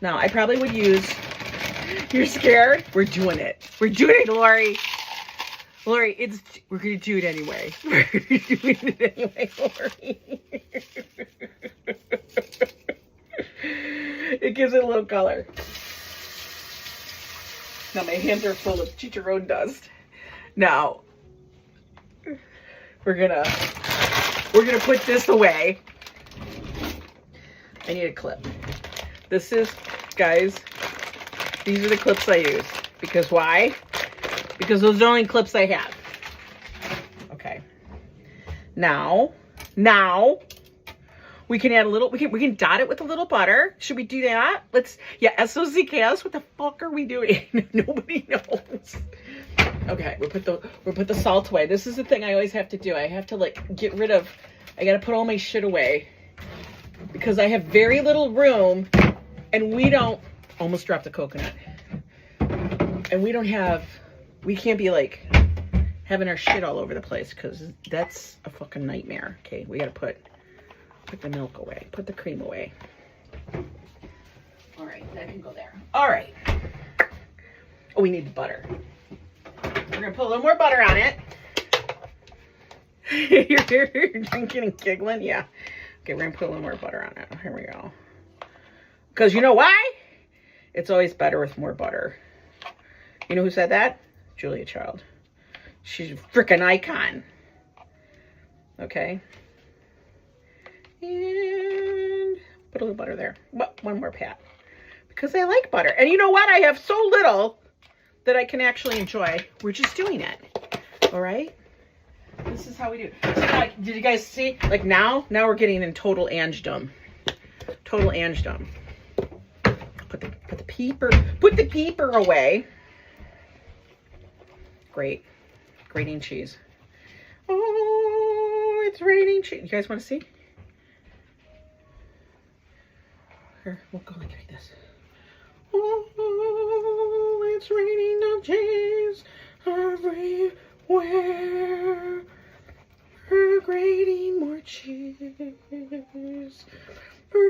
Now, I probably would use... You're scared? We're doing it. We're doing it, Laurie. Laurie, we're going to do it anyway. We're doing it anyway, Laurie. It gives it a little color. Now, my hands are full of chicharron dust. Now, we're gonna put this away. I need a clip. This is, guys, these are the clips I use. Because why? Because those are the only clips I have. Okay. Now, we can add a little, we can dot it with a little butter. Should we do that? Let's, yeah, S-O-C-K-S. What the fuck are we doing? Nobody knows. Okay, we put the salt away. This is the thing I always have to do. I have to like get rid of, I gotta put all my shit away. Because I have very little room and we don't, almost dropped the coconut. And we can't be like having our shit all over the place because that's a fucking nightmare. Okay, we gotta put the milk away, put the cream away. All right, that can go there. All right. Oh, we need the butter. We're gonna put a little more butter on it. You're drinking and giggling? Yeah. Okay, we're gonna put a little more butter on it. Here we go. Because you know why? It's always better with more butter. You know who said that? Julia Child. She's a freaking icon. Okay. And put a little butter there. One more pat. Because I like butter. And you know what? I have so little that I can actually enjoy. We're just doing it. All right? This is how we do. So, like, did you guys see? Like now we're getting in total angedom. Total angedom. Put the peeper away. Great. Grating cheese. Oh, it's raining cheese. You guys want to see? Here, we'll go like this. Oh, it's raining the cheese everywhere. We're grating more cheese. We're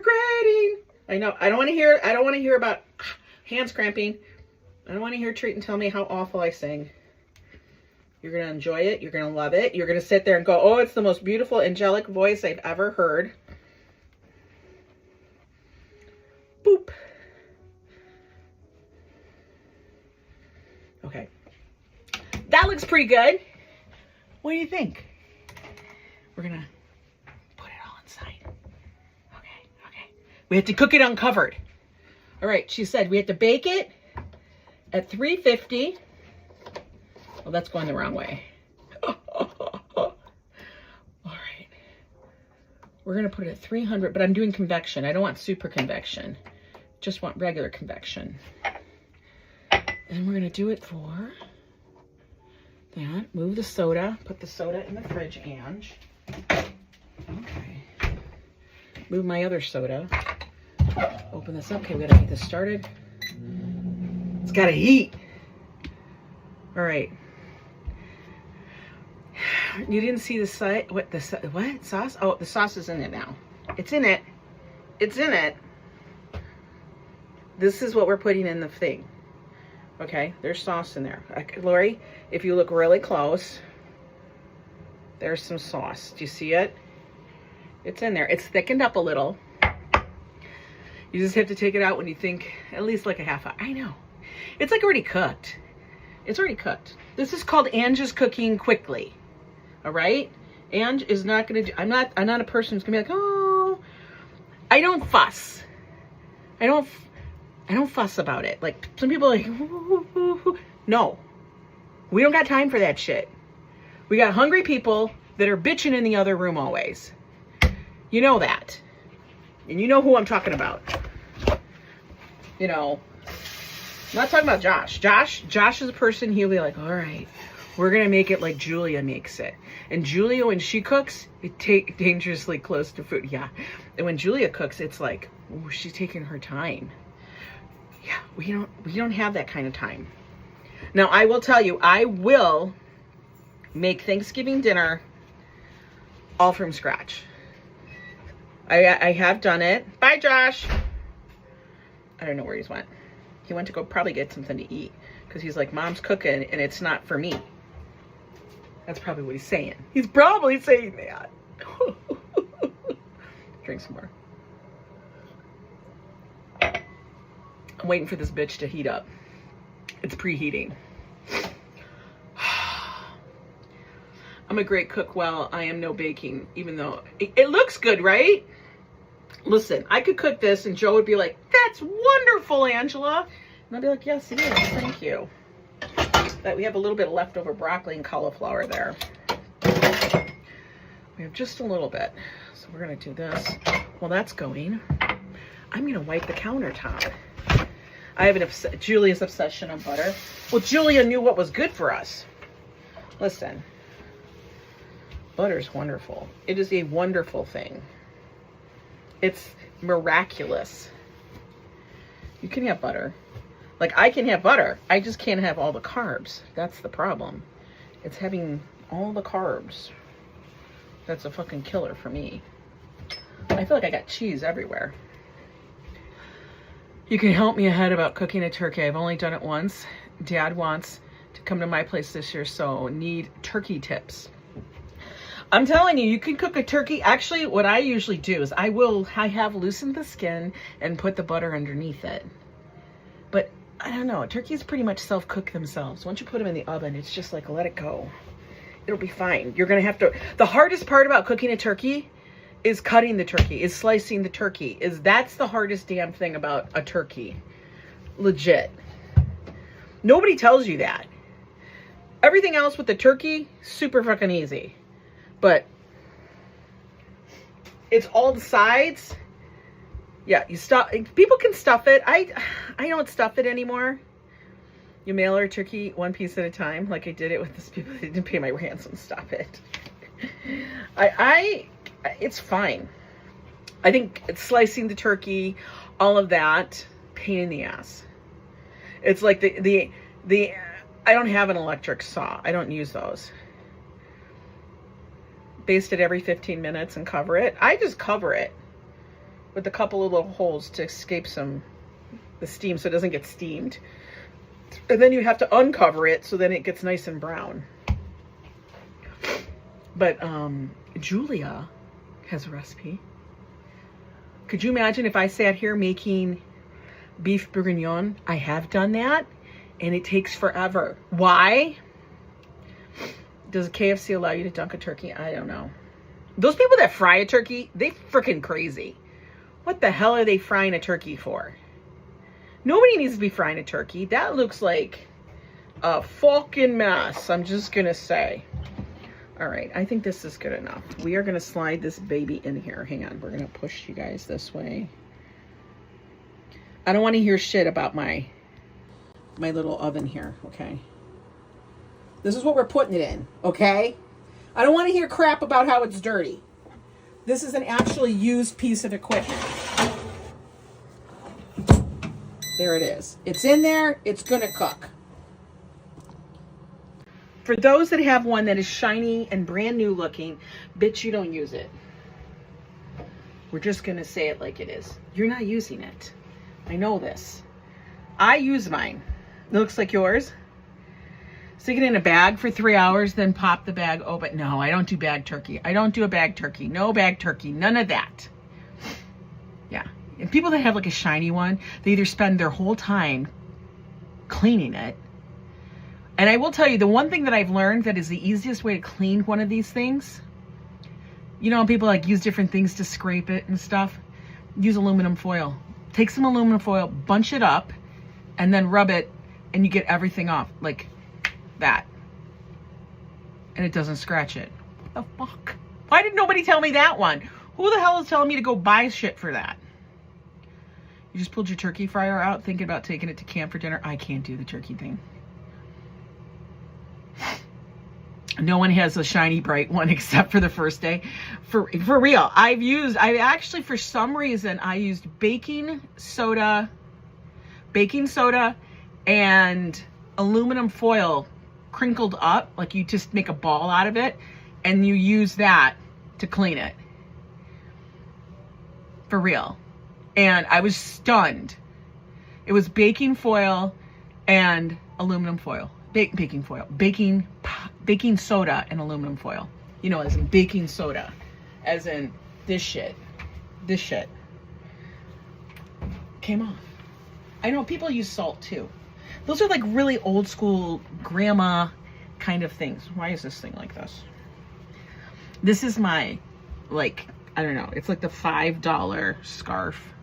grating. I know. I don't want to hear about hands cramping. I don't want to hear Treat and tell me how awful I sing. You're going to enjoy it. You're going to love it. You're going to sit there and go, oh, it's the most beautiful, angelic voice I've ever heard. Boop. Okay. That looks pretty good. What do you think? We're going to put it all inside. Okay. We have to cook it uncovered. All right. She said we have to bake it at 350. Well, that's going the wrong way. All right. We're going to put it at 300, but I'm doing convection. I don't want super convection. Just want regular convection. And we're going to do it for that. Move the soda. Put the soda in the fridge, Ange. Okay. Move my other soda. Open this up. Okay, we got to get this started. It's got to heat. All right. You didn't see the site. What sauce? Oh, the sauce is in it now. It's in it. It's in it. This is what we're putting in the thing. Okay, there's sauce in there. Laurie, if you look really close, there's some sauce. Do you see it? It's in there. It's thickened up a little. You just have to take it out when you think at least like a half hour. I know. It's like already cooked. It's already cooked. This is called Ange's cooking quickly. All right? Ange is not going to do, I'm not a person who's going to be like, oh, I don't fuss. I don't fuss about it. Like some people are like, ooh. No, we don't got time for that shit. We got hungry people that are bitching in the other room always. You know that. And you know who I'm talking about. You know, I'm not talking about Josh. Josh is a person, he'll be like, all right, we're going to make it like Julia makes it. And Julia, when she cooks, it take dangerously close to food. Yeah. And when Julia cooks, it's like, oh, she's taking her time. Yeah, we don't have that kind of time. Now, I will tell you, I will make Thanksgiving dinner all from scratch. I have done it. Bye, Josh. I don't know where he's went. He went to go probably get something to eat because he's like, Mom's cooking and it's not for me. That's probably what he's saying. He's probably saying that. Drink some more. I'm waiting for this bitch to heat up. It's preheating. I'm a great cook. Well, I am no baking, even though it looks good, right? Listen, I could cook this and Joe would be like, that's wonderful, Angela. And I'd be like, yes, it is. Thank you. That we have a little bit of leftover broccoli and cauliflower there. We have just a little bit. So we're going to do this. While that's going, I'm going to wipe the countertop. I have Julia's obsession on butter. Well, Julia knew what was good for us. Listen, butter's wonderful. It is a wonderful thing. It's miraculous. You can have butter. Like, I can have butter. I just can't have all the carbs. That's the problem. It's having all the carbs. That's a fucking killer for me. I feel like I got cheese everywhere. You can help me ahead about cooking a turkey. I've only done it once. Dad wants to come to my place this year, so need turkey tips. I'm telling you, you can cook a turkey. Actually, what I usually do is I have loosened the skin and put the butter underneath it. But I don't know, turkeys pretty much self-cook themselves. Once you put them in the oven, it's just like, let it go. It'll be fine. You're going to have to, the hardest part about cooking a turkey is cutting the turkey, is slicing the turkey. That's the hardest damn thing about a turkey. Legit. Nobody tells you that. Everything else with the turkey, super fucking easy. But it's all the sides. Yeah, you stuff. People can stuff it. I don't stuff it anymore. You mail her turkey one piece at a time, like I did it with this people that didn't pay my ransom. Stop it. It's fine. I think it's slicing the turkey, all of that, pain in the ass. It's like the I don't have an electric saw. I don't use those. Baste it every 15 minutes and cover it. I just cover it with a couple of little holes to escape the steam so it doesn't get steamed. And then you have to uncover it so then it gets nice and brown. But Julia has a recipe. Could you imagine if I sat here making beef bourguignon? I have done that, and it takes forever. Why? Does KFC allow you to dunk a turkey? I don't know. Those people that fry a turkey, they freaking crazy. What the hell are they frying a turkey for? Nobody needs to be frying a turkey. That looks like a fucking mess, I'm just gonna say. All right, I think this is good enough. We are gonna slide this baby in here. Hang on, we're gonna push you guys this way. I don't wanna hear shit about my little oven here, okay? This is what we're putting it in, okay? I don't wanna hear crap about how it's dirty. This is an actually used piece of equipment. There it is. It's in there, it's gonna cook. For those that have one that is shiny and brand new looking, bitch, you don't use it. We're just gonna say it like it is. You're not using it. I know this. I use mine. It looks like yours. Stick it in a bag for 3 hours, then pop the bag open. No, I don't do bag turkey. I don't do a bag turkey. No bag turkey. None of that. Yeah. And people that have like a shiny one, they either spend their whole time cleaning it. And I will tell you, the one thing that I've learned that is the easiest way to clean one of these things, you know, people like use different things to scrape it and stuff. Use aluminum foil. Take some aluminum foil, bunch it up, and then rub it, and you get everything off like that. And it doesn't scratch it. What the fuck? Why did nobody tell me that one? Who the hell is telling me to go buy shit for that? You just pulled your turkey fryer out thinking about taking it to camp for dinner. I can't do the turkey thing. No one has a shiny bright one except for the first day. For real. I actually, for some reason, I used baking soda and aluminum foil crinkled up. Like you just make a ball out of it and you use that to clean it. For real. And I was stunned. It was baking foil and aluminum foil. Baking soda and aluminum foil. You know, as in baking soda. As in this shit. This shit. Came off. I know people use salt too. Those are like really old school grandma kind of things. Why is this thing like this? This is my, like, I don't know. It's like the $5 scarf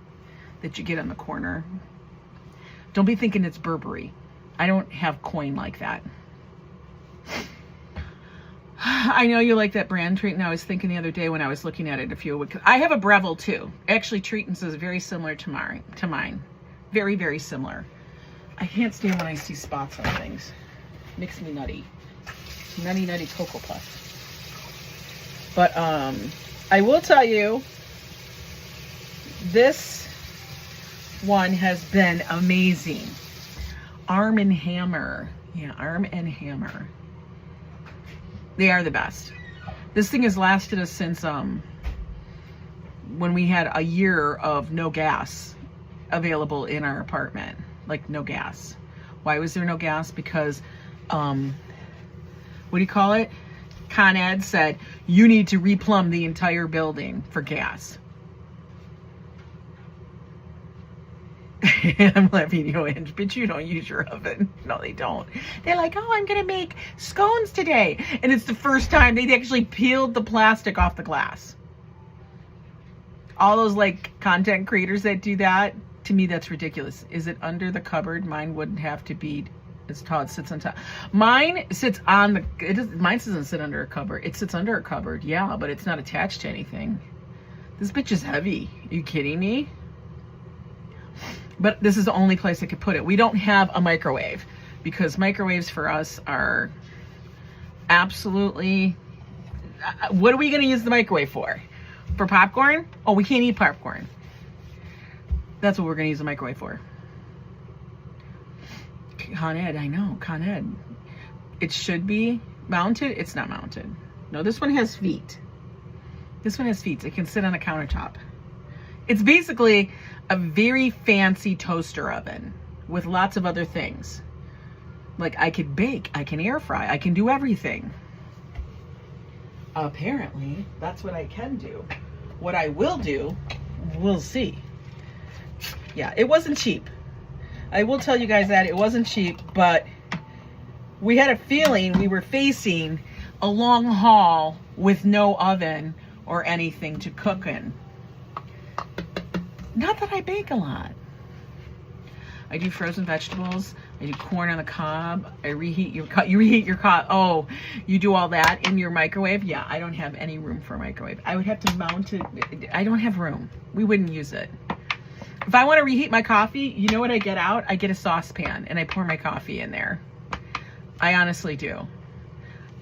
that you get on the corner. Don't be thinking it's Burberry. I don't have coin like that. I know you like that brand, Treaton. I was thinking the other day when I was looking at it, I have a Breville too. Actually, Treaton's is very similar to mine. Very, very similar. I can't stand when I see spots on things. Makes me nutty. Nutty Cocoa Puff. But I will tell you, this one has been amazing. Arm & Hammer. Yeah, Arm & Hammer. They are the best. This thing has lasted us since when we had a year of no gas available in our apartment. Like no gas. Why was there no gas? Because what do you call it? Con Ed said you need to replumb the entire building for gas. I'm laughing, you Ange, but you don't use your oven. No, they don't. They're like, oh, I'm gonna make scones today. And it's the first time they actually peeled the plastic off the glass. All those like content creators that do that, to me, that's ridiculous. Is it under the cupboard? Mine wouldn't have to be as tall. It sits on top. Mine sits on the, mine doesn't sit under a cupboard. It sits under a cupboard, yeah, but it's not attached to anything. This bitch is heavy. Are you kidding me? But this is the only place I could put it. We don't have a microwave because microwaves for us are absolutely, what are we going to use the microwave for? For popcorn? Oh, we can't eat popcorn. That's what we're going to use the microwave for. Con Ed, I know, Con Ed. It should be mounted. It's not mounted. No, this one has feet. This one has feet. It can sit on a countertop. It's basically a very fancy toaster oven with lots of other things. Like, I could bake, I can air fry, I can do everything. Apparently, that's what I can do. What I will do, we'll see. Yeah, it wasn't cheap. I will tell you guys that it wasn't cheap, but we had a feeling we were facing a long haul with no oven or anything to cook in. Not that I bake a lot. I do frozen vegetables. I do corn on the cob. I reheat your you reheat your cob. Oh, you do all that in your microwave? Yeah, I don't have any room for a microwave. I would have to mount it. I don't have room. We wouldn't use it. If I want to reheat my coffee, you know what I get out? I get a saucepan and I pour my coffee in there. I honestly do.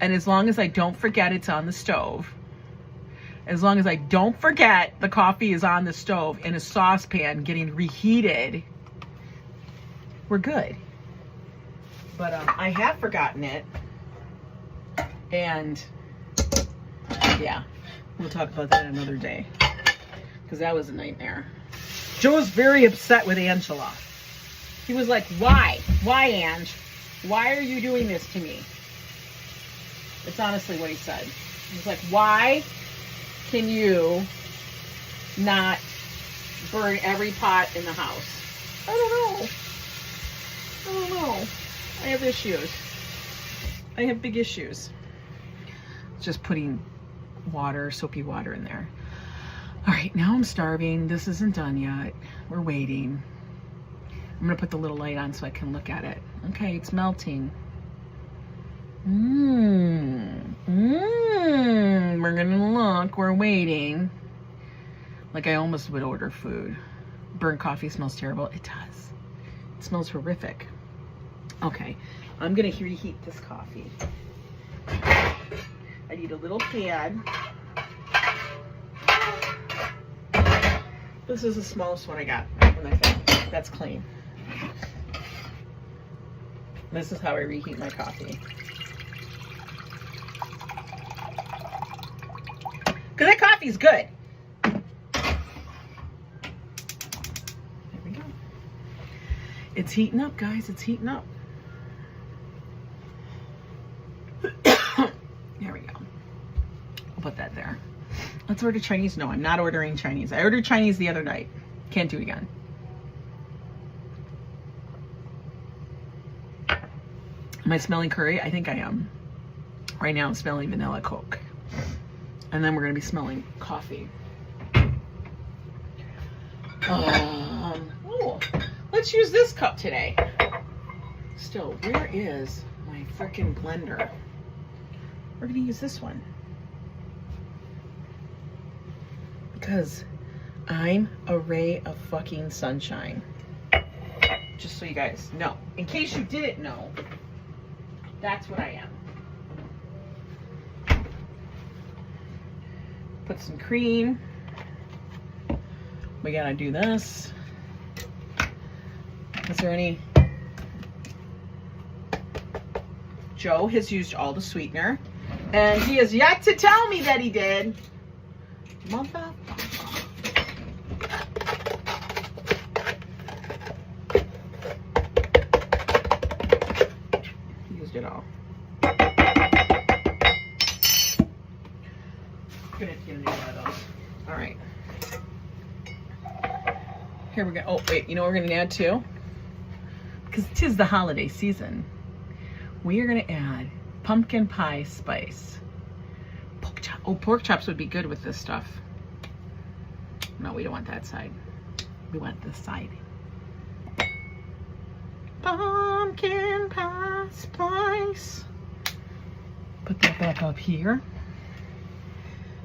And as long as I don't forget it's on the stove, as long as I don't forget the coffee is on the stove in a saucepan getting reheated, we're good. But I have forgotten it. And yeah, we'll talk about that another day. Because that was a nightmare. Joe was very upset with Angela. He was like, why? Why, Ange? Why are you doing this to me? It's honestly what he said. He was like, why can you not burn every pot in the house? I don't know. I have issues. I have big issues. Just putting water, soapy water in there. All right, now I'm starving. This isn't done yet. We're waiting. I'm gonna put the little light on so I can look at it. Okay, it's melting. We're gonna look. We're waiting. Like I almost would order food. Burnt coffee smells terrible. It does. It smells horrific. Okay, I'm gonna reheat this coffee. I need a little pan. This is the smallest one I got from my thing. That's clean. This is how I reheat my coffee. Because that coffee's good. There we go. It's heating up, guys. It's heating up. There we go. I'll put that there. Let's order Chinese. No, I'm not ordering Chinese. I ordered Chinese the other night. Can't do it again. Am I smelling curry? I think I am. Right now I'm smelling vanilla Coke. And then we're going to be smelling coffee. Oh, let's use this cup today. Still, where is my freaking blender? We're going to use this one. Because I'm a ray of fucking sunshine. Just so you guys know. In case you didn't know, that's what I am. Put some cream. We gotta do this. Is there any? Joe has used all the sweetener. And he has yet to tell me that he did. Mother. Used it all. Gonna get a new one of those. All right. Here we go. Oh wait, you know what we're gonna add too? Because 'tis the holiday season. We are gonna add pumpkin pie spice. Pork chop. Oh, pork chops would be good with this stuff. No, we don't want that side. We want this side. Pumpkin pie spice. Put that back up here.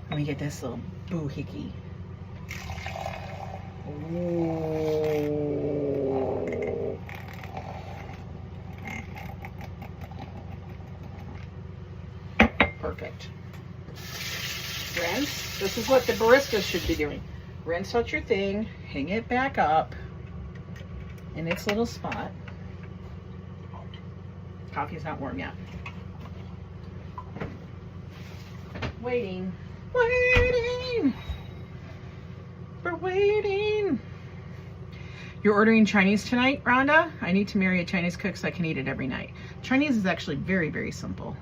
And we get this little boohickey. Ooh. Perfect. Rinse. This is what the baristas should be doing. Rinse out your thing, hang it back up in its little spot. Coffee is not warm yet. Waiting. Waiting. We're waiting. You're ordering Chinese tonight, Rhonda? I need to marry a Chinese cook so I can eat it every night. Chinese is actually very, very simple.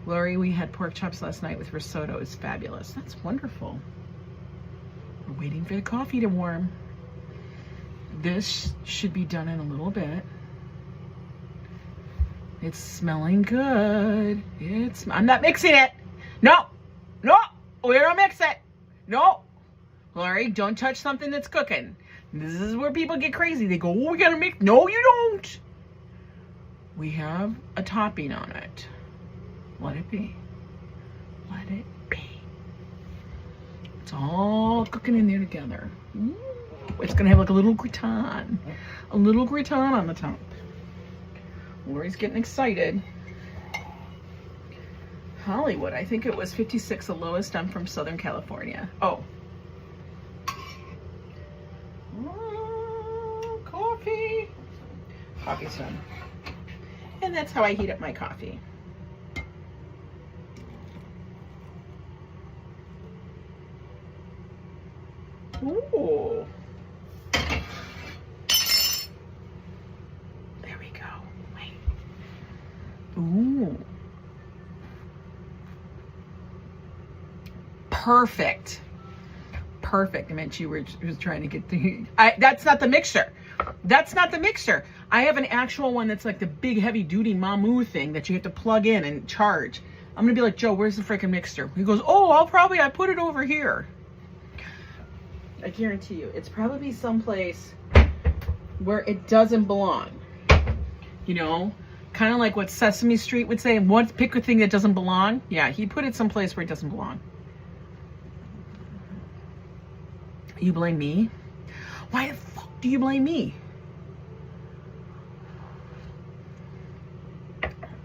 Laurie, we had pork chops last night with risotto. It's fabulous. That's wonderful. We're waiting for the coffee to warm. This should be done in a little bit. It's smelling good. I'm not mixing it. No, we don't mix it. No, Laurie, don't touch something that's cooking. This is where people get crazy. They go, oh, we gotta mix. No, you don't. We have a topping on it. Let it be. Let it be. It's all cooking in there together. Ooh, it's gonna have like a little gratin. A little gratin on the top. Laurie's getting excited. Hollywood, I think it was 56 the lowest. I'm from Southern California. Oh, coffee. Coffee's done. And that's how I heat up my coffee. Ooh. There we go. Wait. Ooh. Perfect. Perfect. I meant you were just trying to get the... that's not the mixture. That's not the mixture. I have an actual one that's like the big heavy duty Mamu thing that you have to plug in and charge. I'm going to be like, Joe, where's the freaking mixture? He goes, oh, I put it over here. I guarantee you, it's probably someplace where it doesn't belong. You know, kind of like what Sesame Street would say, pick a thing that doesn't belong. Yeah, he put it someplace where it doesn't belong. You blame me? Why the fuck do you blame me?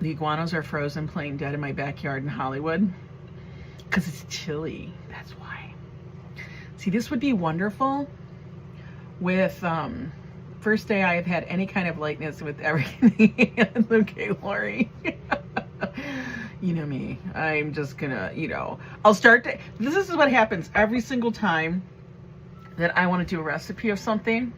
The iguanas are frozen playing dead in my backyard in Hollywood. Because it's chilly. That's why. See, this would be wonderful with first day I have had any kind of likeness with everything. Okay, Laurie. You know me. I'm just gonna, I'll start to, this is what happens every single time that I want to do a recipe of something.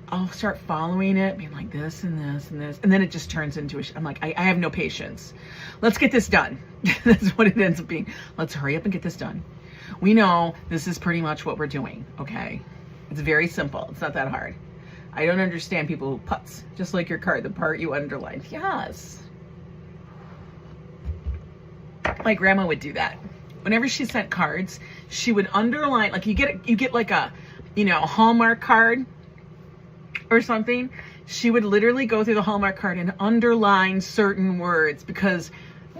I'll start following it, being like this and this and this, and then it just turns into I'm like, I have no patience. Let's get this done. That's what it ends up being. Let's hurry up and get this done. We know this is pretty much what we're doing, okay? It's very simple. It's not that hard. I don't understand people who putz, just like your card, the part you underlined. Yes. My grandma would do that. Whenever she sent cards, she would underline, like you get like a, Hallmark card or something. She would literally go through the Hallmark card and underline certain words because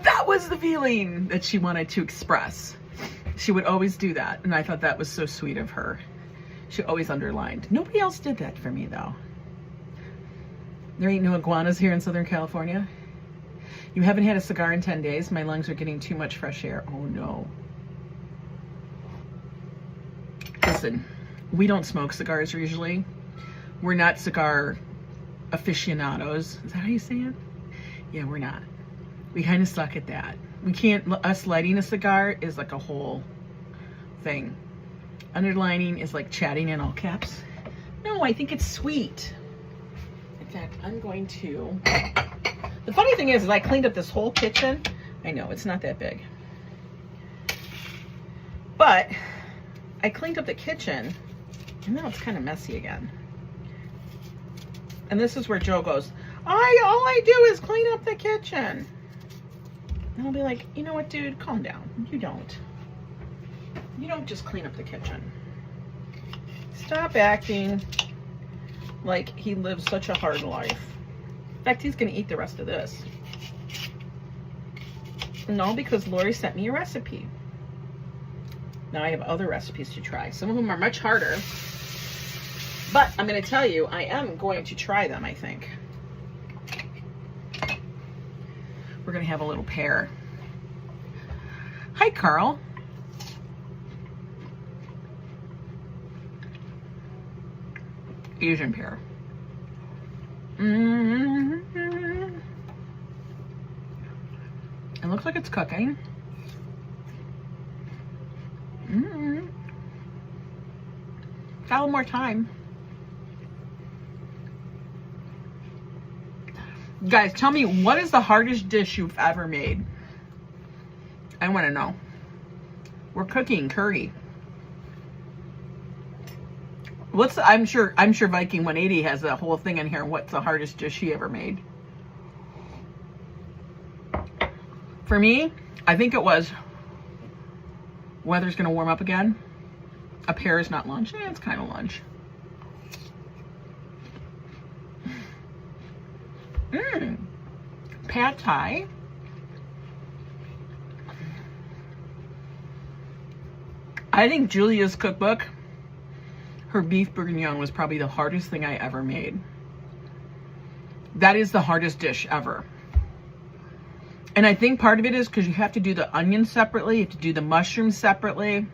that was the feeling that she wanted to express. She would always do that, and I thought that was so sweet of her. She always underlined. Nobody else did that for me, though. There ain't no iguanas here in Southern California. You haven't had a cigar in 10 days. My lungs are getting too much fresh air. Oh, no. Listen, we don't smoke cigars usually. We're not cigar aficionados. Is that how you say it? Yeah, we're not. We kind of suck at that. We can't, us lighting a cigar is like a whole thing. Underlining is like chatting in all caps. No, I think it's sweet. In fact, I'm going to, the funny thing is I cleaned up this whole kitchen. I know, it's not that big. But I cleaned up the kitchen and now it's kind of messy again. And this is where Joe goes, all I do is clean up the kitchen. And I'll be like, you know what, dude, calm down. You don't just clean up the kitchen. Stop acting like he lives such a hard life. In fact, he's gonna eat the rest of this. No, because Laurie sent me a recipe. Now I have other recipes to try. Some of them are much harder. But I'm gonna tell you, I am going to try them, I think. We're gonna have a little pear. Hi, Carl. Asian pear. Mm-hmm. It looks like it's cooking. Mm-hmm. Got a little more time. Guys, tell me, what is the hardest dish you've ever made? I want to know. We're cooking curry. I'm sure Viking 180 has a whole thing in here. What's the hardest dish he ever made? For me, I think it was, weather's gonna warm up again. A pear is not lunch. Yeah, it's kind of lunch. Pad Thai. I think Julia's cookbook, her beef bourguignon was probably the hardest thing I ever made. That is the hardest dish ever. And I think part of it is because you have to do the onions separately, you have to do the mushrooms separately,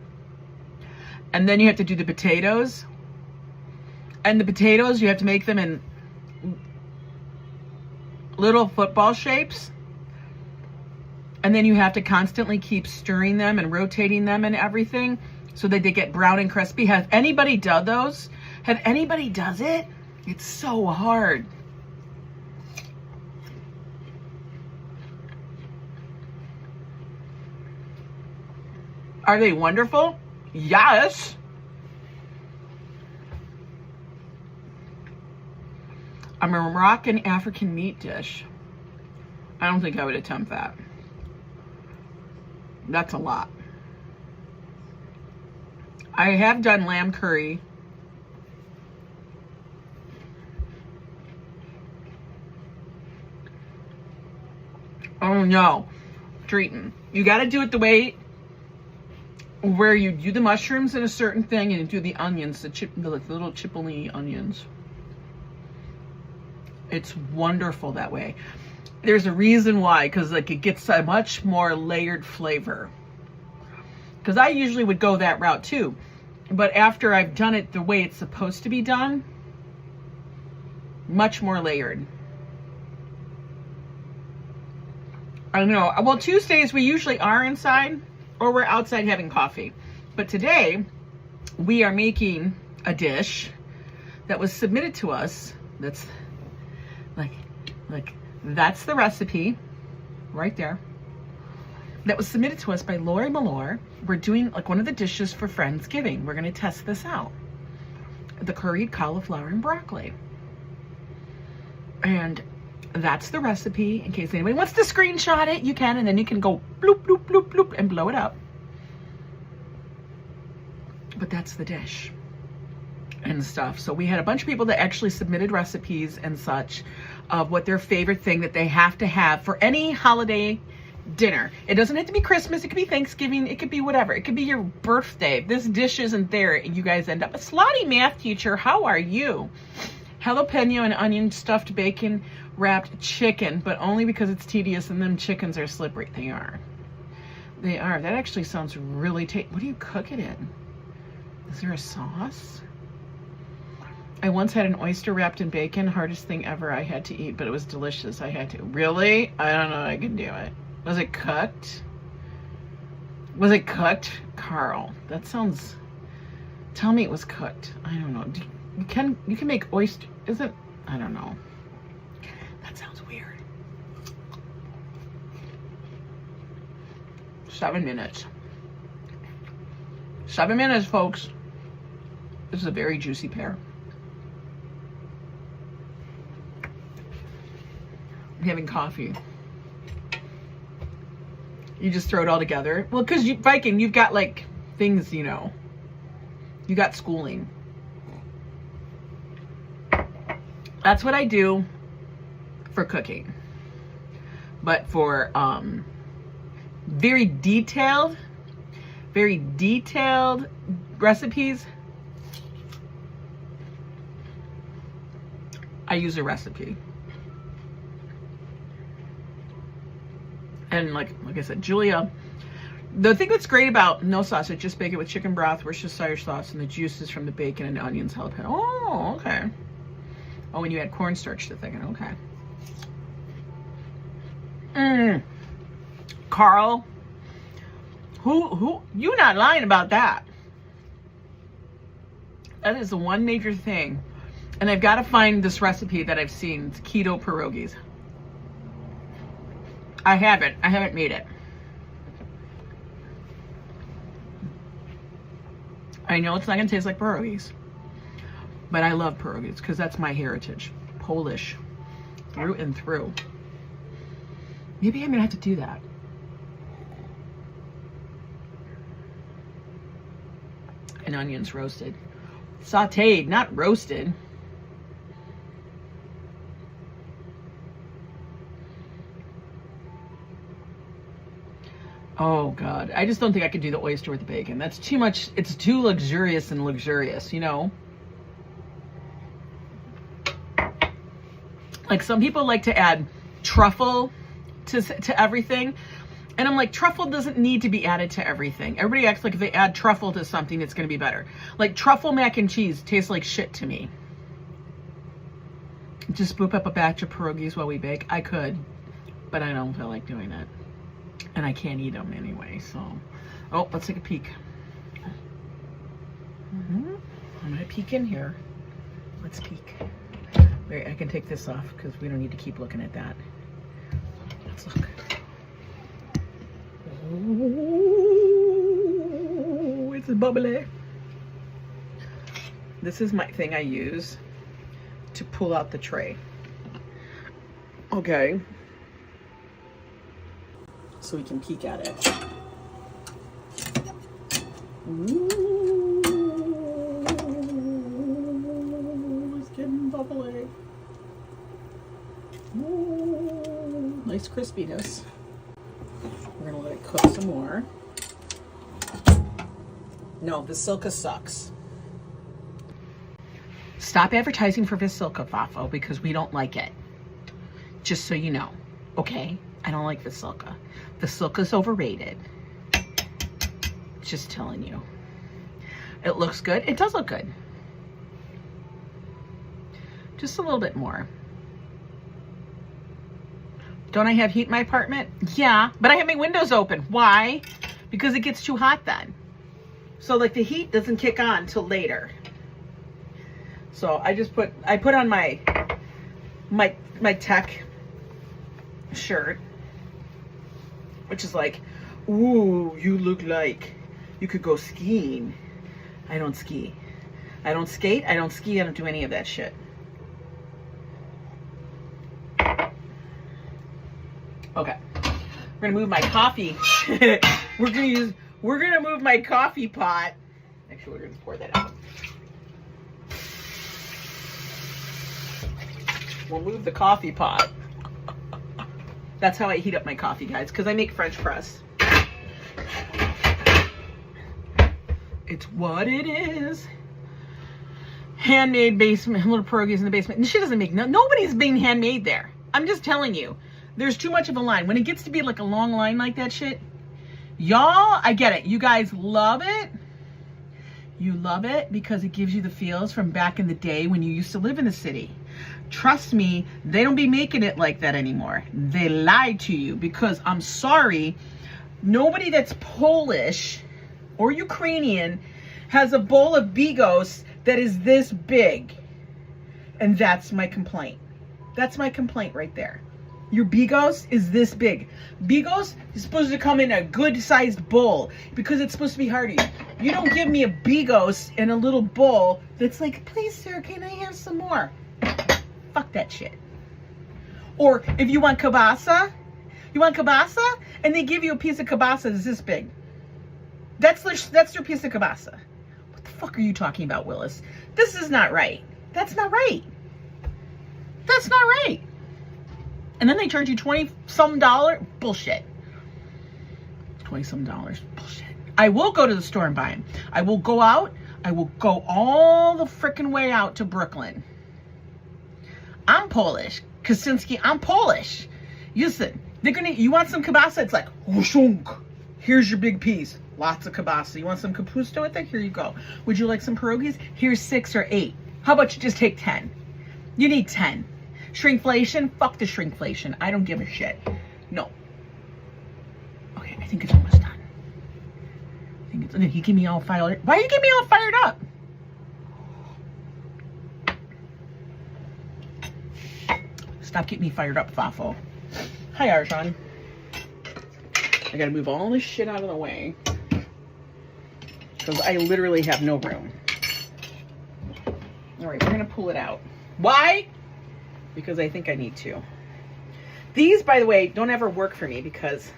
and then you have to do the potatoes. And the potatoes, you have to make them in little football shapes. And then you have to constantly keep stirring them and rotating them and everything so that they get brown and crispy. Has anybody done those? Have anybody does it? It's so hard. Are they wonderful? Yes. A Moroccan African meat dish. I don't think I would attempt that. That's a lot. I have done lamb curry. Oh no, Treatin'. You got to do it the way where you do the mushrooms in a certain thing and you do the onions, the little chipotle onions. It's wonderful that way. There's a reason why, because like it gets a much more layered flavor. Because I usually would go that route too, but after I've done it the way it's supposed to be done, much more layered. I know. Well, Tuesdays we usually are inside or we're outside having coffee. But today we are making a dish that was submitted to us. That's like that's the recipe right there. That was submitted to us by Laurie Mellor. We're doing like one of the dishes for Friendsgiving. We're going to test this out. The curried cauliflower and broccoli. And that's the recipe. In case anybody wants to screenshot it, you can, and then you can go bloop, bloop, bloop, bloop, and blow it up. But that's the dish and stuff. So we had a bunch of people that actually submitted recipes and such of what their favorite thing that they have to have for any holiday dinner. It doesn't have to be Christmas. It could be Thanksgiving. It could be whatever. It could be your birthday. If this dish isn't there and you guys end up. A slotty math teacher, how are you? Jalapeno and onion stuffed bacon wrapped chicken, but only because it's tedious and them chickens are slippery. They are. They are. That actually sounds really tasty. What do you cook it in? Is there a sauce? I once had an oyster wrapped in bacon. Hardest thing ever I had to eat, but it was delicious. I had to. Really? I don't know. I can do it. Was it cooked? Was it cooked? Carl, that sounds... Tell me it was cooked. I don't know. You can make oyster... Is it... I don't know. That sounds weird. 7 minutes. 7 minutes, folks. This is a very juicy pear. I'm having coffee. You just throw it all together. Well, because Viking, you've got like things, you know. You got schooling. That's what I do for cooking. But for very detailed recipes, I use a recipe. And like I said, Julia, the thing that's great about no sausage, just bake it with chicken broth, Worcestershire sauce, and the juices from the bacon and onions, jalapeno. Oh, okay. Oh, and you add cornstarch to the thing. Okay. Carl, who, you not lying about that. That is the one major thing. And I've got to find this recipe that I've seen. It's keto pierogies. I haven't made it. I know it's not gonna taste like pierogies, but I love pierogies because that's my heritage. Polish, through and through. Maybe I'm gonna have to do that. And onions roasted. Sauteed, not roasted. Oh God, I just don't think I could do the oyster with the bacon. That's too much. It's too luxurious and luxurious, you know? Like some people like to add truffle to everything. And I'm like, truffle doesn't need to be added to everything. Everybody acts like if they add truffle to something, it's going to be better. Like truffle mac and cheese tastes like shit to me. Just boop up a batch of pierogies while we bake. I could, but I don't feel like doing that. And I can't eat them anyway, so. Oh, let's take a peek. I'm gonna peek in here. Let's peek. Wait, I can take this off because we don't need to keep looking at that. Let's look. Oh, it's bubbly. This is my thing I use to pull out the tray. Okay. So we can peek at it. Ooh, it's getting bubbly. Ooh, nice crispiness. We're gonna let it cook some more. No, Vasilka sucks. Stop advertising for Vasilka, Fafo, because we don't like it. Just so you know, okay? I don't like Vasilka. Vasilka's overrated. Just telling you. It looks good. It does look good. Just a little bit more. Don't I have heat in my apartment? Yeah, but I have my windows open. Why? Because it gets too hot then. So like the heat doesn't kick on till later. So I put on my tech shirt, which is like, ooh, you look like you could go skiing. I don't ski. I don't skate. I don't ski. I don't do any of that shit. Okay. We're gonna move my coffee. We're gonna move my coffee pot. Actually, we're gonna pour that out. We'll move the coffee pot. That's how I heat up my coffee, guys, because I make French press. It's what it is. Handmade basement, little pierogies in the basement. And she doesn't make, nobody's being handmade there. I'm just telling you. There's too much of a line. When it gets to be like a long line like that shit, y'all, I get it. You guys love it. You love it because it gives you the feels from back in the day when you used to live in the city. Trust me, they don't be making it like that anymore. They lied to you because I'm sorry, nobody that's Polish or Ukrainian has a bowl of bigos that is this big. And that's my complaint. That's my complaint right there. Your bigos is this big. Bigos is supposed to come in a good-sized bowl because it's supposed to be hearty. You don't give me a bigos in a little bowl that's like, please, sir, can I have some more? Fuck that shit. Or if you want kielbasa, and they give you a piece of kielbasa that's this big. That's their piece of kielbasa. What the fuck are you talking about, Willis? This is not right. That's not right. That's not right. And then they charge you $20-some. Bullshit. $20-some. Bullshit. I will go to the store and buy them. I will go out. I will go all the freaking way out to Brooklyn. I'm Polish. Kosinski, I'm Polish. Listen, you want some kielbasa? It's like, whooshunk. Here's your big piece. Lots of kielbasa. You want some kapusta with it? Here you go. Would you like some pierogies? Here's 6 or 8. How about you just take 10? You need 10. Shrinkflation? Fuck the shrinkflation. I don't give a shit. No. Okay, I think it's almost done. You get me all fired up. Why you get me all fired up? Stop getting me fired up, Fafo. Hi, Arjan. I gotta move all this shit out of the way because I literally have no room. All right, we're gonna pull it out. Why? Because I think I need to. These, by the way, don't ever work for me because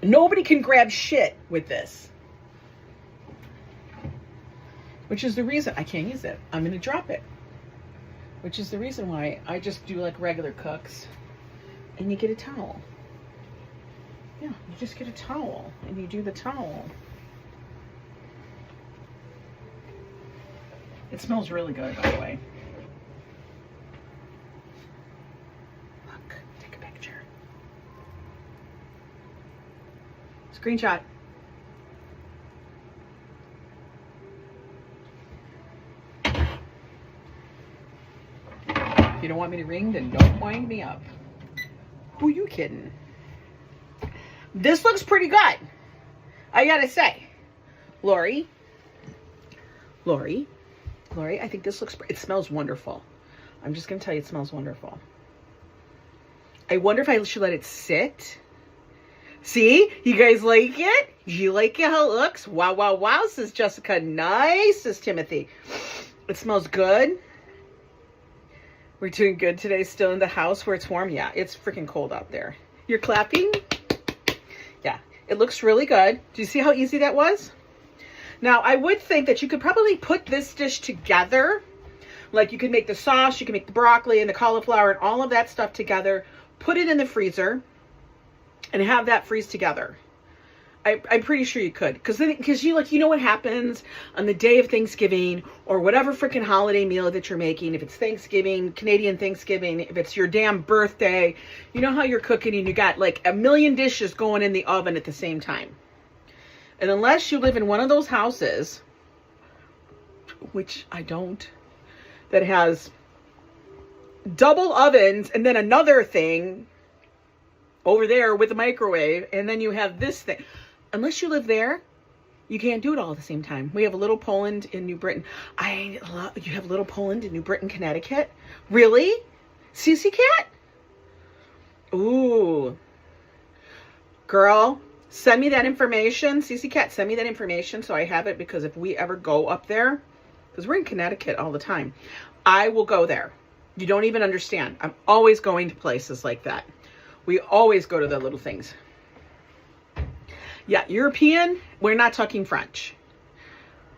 nobody can grab shit with this. Which is the reason I can't use it. I'm gonna drop it. Which is the reason why I just do like regular cooks and you get a towel. Yeah, you just get a towel and you do the towel. It smells really good, by the way. Look, take a picture. Screenshot. If you don't want me to ring, then don't wind me up. Who you kidding? This looks pretty good. I gotta say. Laurie, I think this looks, it smells wonderful. I'm just gonna tell you, it smells wonderful. I wonder if I should let it sit. See, you guys like it? You like it how it looks? Wow, wow, wow, says Jessica. Nice, says Timothy. It smells good. We're doing good today, still in the house where it's warm. Yeah, it's freaking cold out there. You're clapping? Yeah, it looks really good. Do you see how easy that was? Now, I would think that you could probably put this dish together. Like you could make the sauce, you can make the broccoli and the cauliflower and all of that stuff together. Put it in the freezer and have that freeze together. I'm pretty sure you could. Because you know what happens on the day of Thanksgiving or whatever freaking holiday meal that you're making. If it's Thanksgiving, Canadian Thanksgiving, if it's your damn birthday, you know how you're cooking and you got like a million dishes going in the oven at the same time. And unless you live in one of those houses, which I don't, that has double ovens and then another thing over there with a microwave, and then you have this thing. Unless you live there, you can't do it all at the same time. We have a Little Poland in New Britain. You have Little Poland in New Britain, Connecticut? Really? Cece Cat? Ooh. Girl, send me that information. Cece Cat, send me that information so I have it, because if we ever go up there, because we're in Connecticut all the time, I will go there. You don't even understand. I'm always going to places like that. We always go to the little things. Yeah, European, we're not talking French.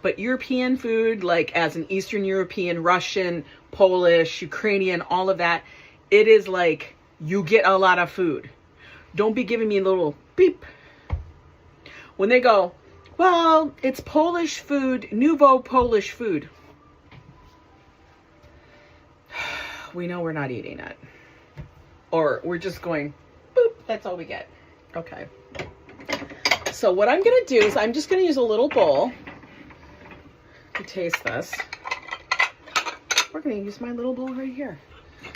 But European food, like as an Eastern European, Russian, Polish, Ukrainian, all of that, it is like you get a lot of food. Don't be giving me a little beep. When they go, well, it's Polish food, nouveau Polish food. We know we're not eating it. Or we're just going, boop, that's all we get. Okay. So what I'm going to do is I'm just going to use a little bowl to taste this. We're going to use my little bowl right here.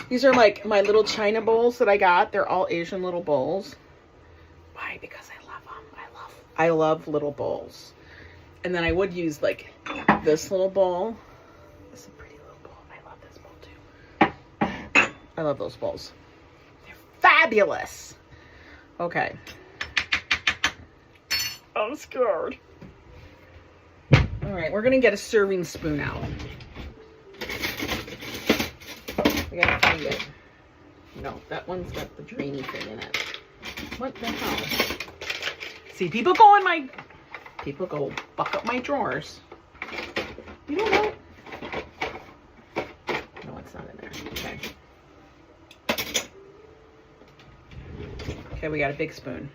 These are like my little China bowls that I got. They're all Asian little bowls. Why? Because I love them. I love little bowls. And then I would use like this little bowl. This is a pretty little bowl. I love this bowl too. I love those bowls. They're fabulous. Okay. I'm scared. All right, we're gonna get a serving spoon out. We gotta find it. No, that one's got the drainy thing in it. What the hell? See, people go buck up my drawers. You know what? No, it's not in there. Okay. Okay, we got a big spoon.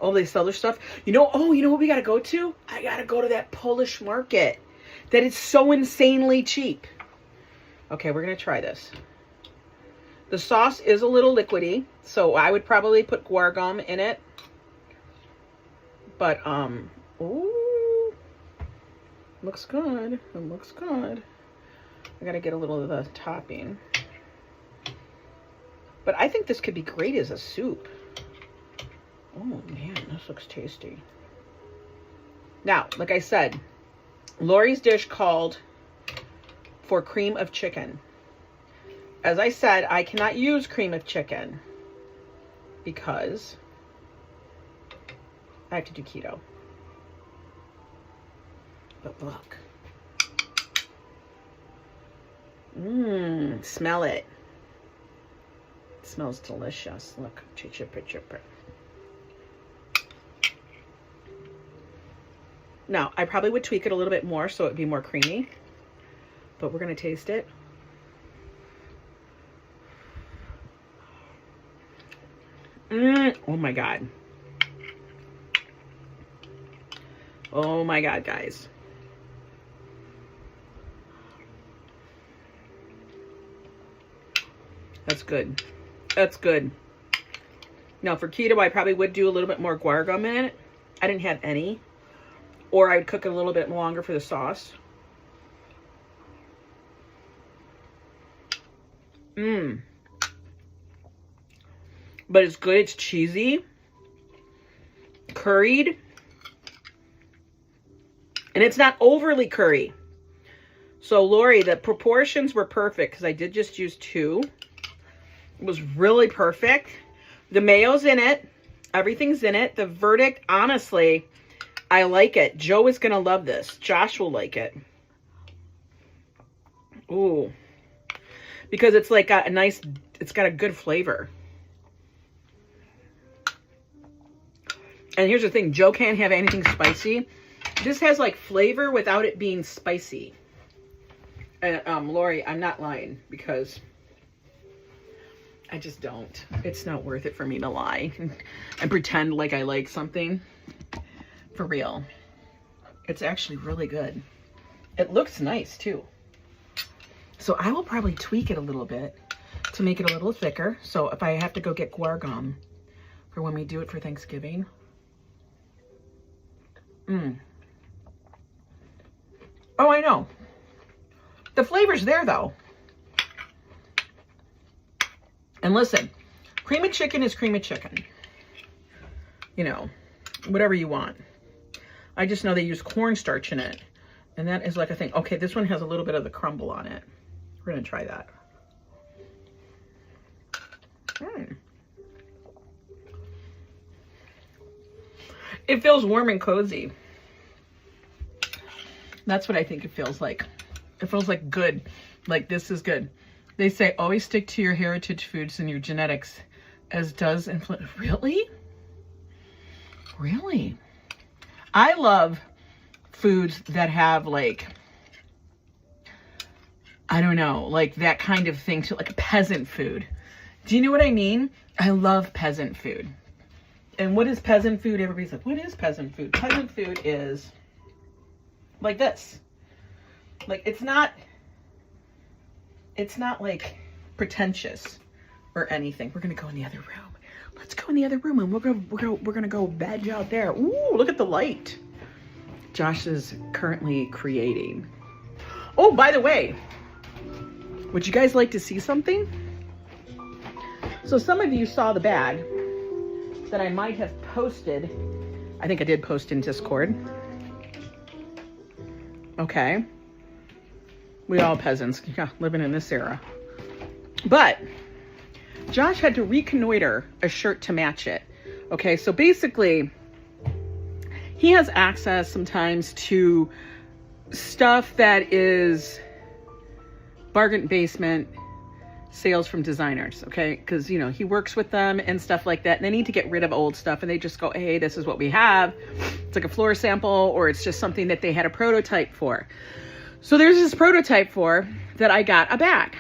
Oh, they sell their stuff. You know what we got to go to? I got to go to that Polish market. That is so insanely cheap. Okay, we're going to try this. The sauce is a little liquidy, so I would probably put guar gum in it. But, ooh, looks good. It looks good. I got to get a little of the topping. But I think this could be great as a soup. Oh man, this looks tasty. Now, like I said, Laurie's dish called for cream of chicken. as I said, I cannot use cream of chicken because I have to do keto. But look. Smell it. It smells delicious. Look, chip. Now, I probably would tweak it a little bit more so it'd be more creamy, but we're going to taste it. Oh my God. Oh my God, guys. That's good. That's good. Now for keto, I probably would do a little bit more guar gum in it. I didn't have any. Or I would cook it a little bit longer for the sauce. But it's good. It's cheesy. Curried. And it's not overly curry. So Laurie, the proportions were perfect because I did just use 2. It was really perfect. The mayo's in it. Everything's in it. The verdict, honestly, I like it. Joe is going to love this. Josh will like it. Ooh. Because it's like got a nice, it's got a good flavor. And here's the thing. Joe can't have anything spicy. This has like flavor without it being spicy. And Laurie, I'm not lying because I just don't. It's not worth it for me to lie and pretend like I like something. For real. It's actually really good. It looks nice too. So I will probably tweak it a little bit to make it a little thicker. So if I have to go get guar gum for when we do it for Thanksgiving. Oh, I know. The flavor's there though. And listen, cream of chicken is cream of chicken. You know, whatever you want. I just know they use cornstarch in it. And that is like a thing. Okay, this one has a little bit of the crumble on it. We're going to try that. It feels warm and cozy. That's what I think it feels like. It feels like good. Like this is good. They say always stick to your heritage foods and your genetics, as does influence. Really? Really? I love foods that have like, I don't know, like that kind of thing too, like a peasant food. Do you know what I mean? I love peasant food. And what is peasant food? Everybody's like, what is peasant food? Peasant food is like this. Like it's not like pretentious or anything. We're gonna go in the other room. Let's go in the other room and we're gonna go veg out there. Ooh, look at the light. Josh is currently creating. Oh, by the way, would you guys like to see something? So some of you saw the bag that I might have posted. I think I did post in Discord. Okay. We all peasants, yeah, living in this era. But Josh had to reconnoiter a shirt to match it. Okay, so basically, he has access sometimes to stuff that is bargain basement sales from designers, okay? Because, you know, he works with them and stuff like that. And they need to get rid of old stuff. And they just go, hey, this is what we have. It's like a floor sample, or it's just something that they had a prototype for. So there's this prototype for that I got a bag.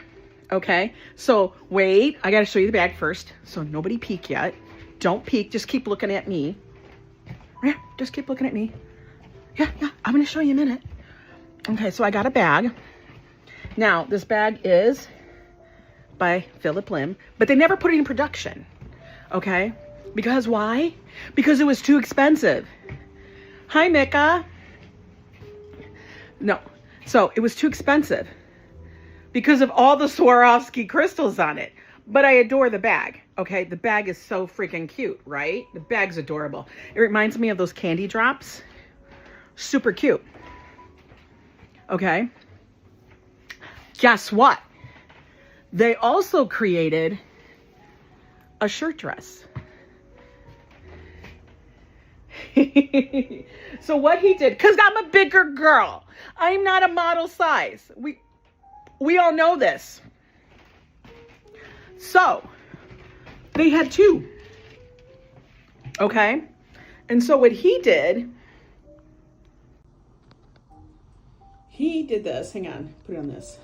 Okay, so wait, I got to show you the bag first. So nobody peek yet. Don't peek. Just keep looking at me. Yeah, just keep looking at me. Yeah, I'm going to show you in a minute. Okay, so I got a bag. Now, this bag is by Philip Lim, but they never put it in production. Okay, because why? Because it was too expensive. Hi, Micka. No, so it was too expensive because of all the Swarovski crystals on it. But I adore the bag. Okay, the bag is so freaking cute, right? The bag's adorable. It reminds me of those candy drops. Super cute. Okay. Guess what? they also created a shirt dress. So what he did, because I'm a bigger girl, I'm not a model size. We all know this. So they had two. Okay. And so what he did this. Hang on, put it on this.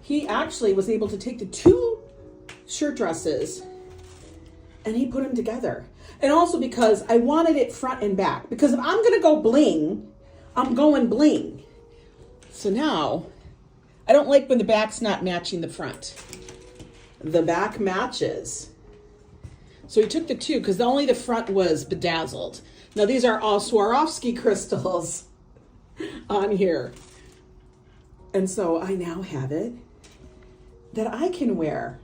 He actually was able to take the two shirt dresses and he put them together. And also because I wanted it front and back. Because if I'm going to go bling, I'm going bling. So now, I don't like when the back's not matching the front. The back matches. So he took the two because only the front was bedazzled. Now these are all Swarovski crystals on here. And so I now have it that I can wear.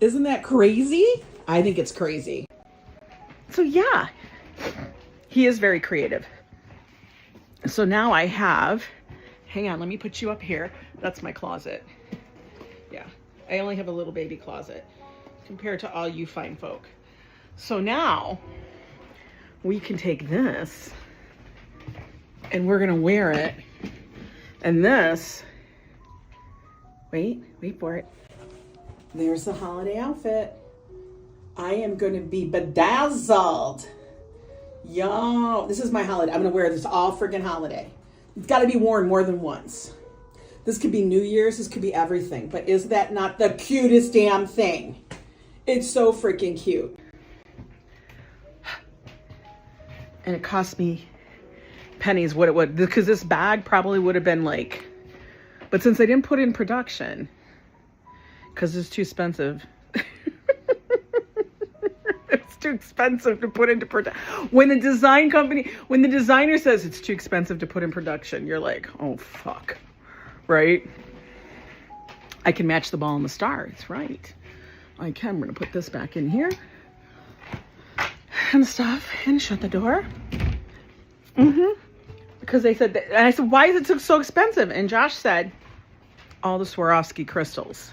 Isn't that crazy? I think it's crazy. So yeah, he is very creative. So now I have, hang on, let me put you up here. That's my closet. Yeah, I only have a little baby closet compared to all you fine folk. So now we can take this and we're gonna wear it. And this, wait for it. There's the holiday outfit. I am going to be bedazzled. Yo, this is my holiday. I'm going to wear this all friggin' holiday. It's got to be worn more than once. This could be New Year's. This could be everything. But is that not the cutest damn thing? It's so freaking cute. And it cost me pennies what it would. Because this bag probably would have been like... But since I didn't put it in production... Because it's too expensive. It's too expensive to put into production. When the designer says it's too expensive to put in production, you're like, oh, fuck. Right? I can match the ball and the stars, right? I can. We're going to put this back in here. And stuff. And shut the door. Because they said that. And I said, why is it so expensive? And Josh said, all the Swarovski crystals.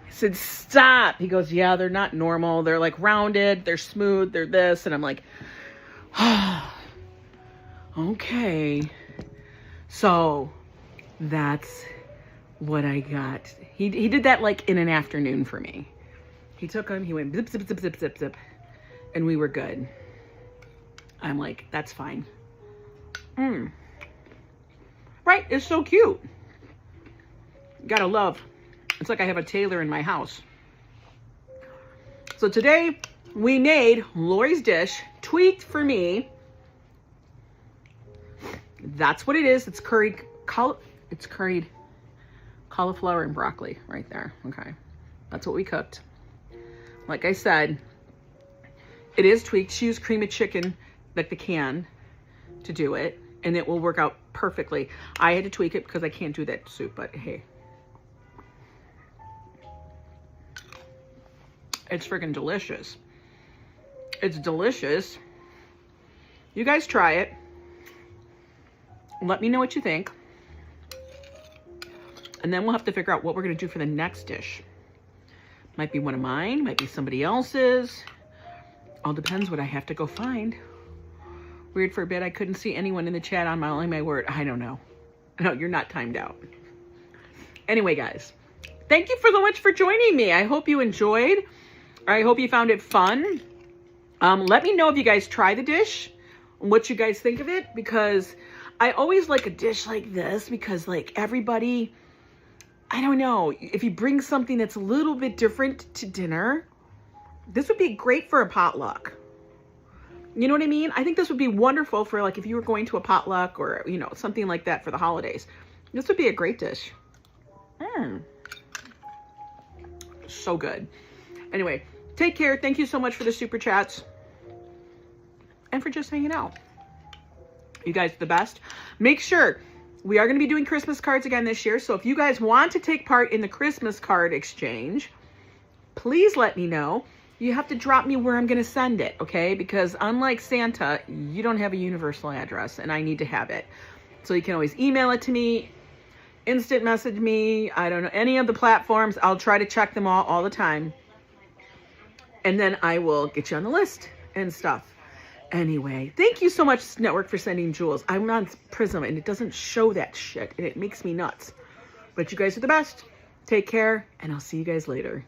I said, stop. He goes, yeah, they're not normal. They're like rounded. They're smooth. They're this. And I'm like, oh, okay. So that's what I got. He did that like in an afternoon for me. He took them. He went zip, zip, zip, zip, zip, zip. And we were good. I'm like, that's fine. Right. It's so cute. Gotta love. It's like I have a tailor in my house. So today we made Laurie's dish, tweaked for me. That's what it is. It's curried cauliflower and broccoli right there. Okay. That's what we cooked. Like I said, it is tweaked. She used cream of chicken, like the can, to do it. And it will work out perfectly. I had to tweak it because I can't do that soup, but hey. It's freaking delicious. It's delicious. You guys try it. Let me know what you think. And then we'll have to figure out what we're going to do for the next dish. Might be one of mine. Might be somebody else's. All depends what I have to go find. Weird for a bit. I couldn't see anyone in the chat on my word. I don't know. No, you're not timed out. Anyway, guys. Thank you so much for joining me. I hope you enjoyed. I hope you found it fun. Let me know if you guys try the dish and what you guys think of it, because I always like a dish like this because like everybody, I don't know, if you bring something that's a little bit different to dinner, this would be great for a potluck. You know what I mean? I think this would be wonderful for like if you were going to a potluck or, you know, something like that for the holidays. This would be a great dish. So good. Anyway, take care. Thank you so much for the super chats and for just hanging out. You guys are the best. Make sure we are going to be doing Christmas cards again this year. So if you guys want to take part in the Christmas card exchange, please let me know. You have to drop me where I'm going to send it, okay? Because unlike Santa, you don't have a universal address and I need to have it. So you can always email it to me. instant message me. I don't know, any of the platforms. I'll try to check them all the time. And then I will get you on the list and stuff. Anyway, thank you so much, Network, for sending jewels. I'm on Prism and it doesn't show that shit and it makes me nuts. But you guys are the best. Take care and I'll see you guys later.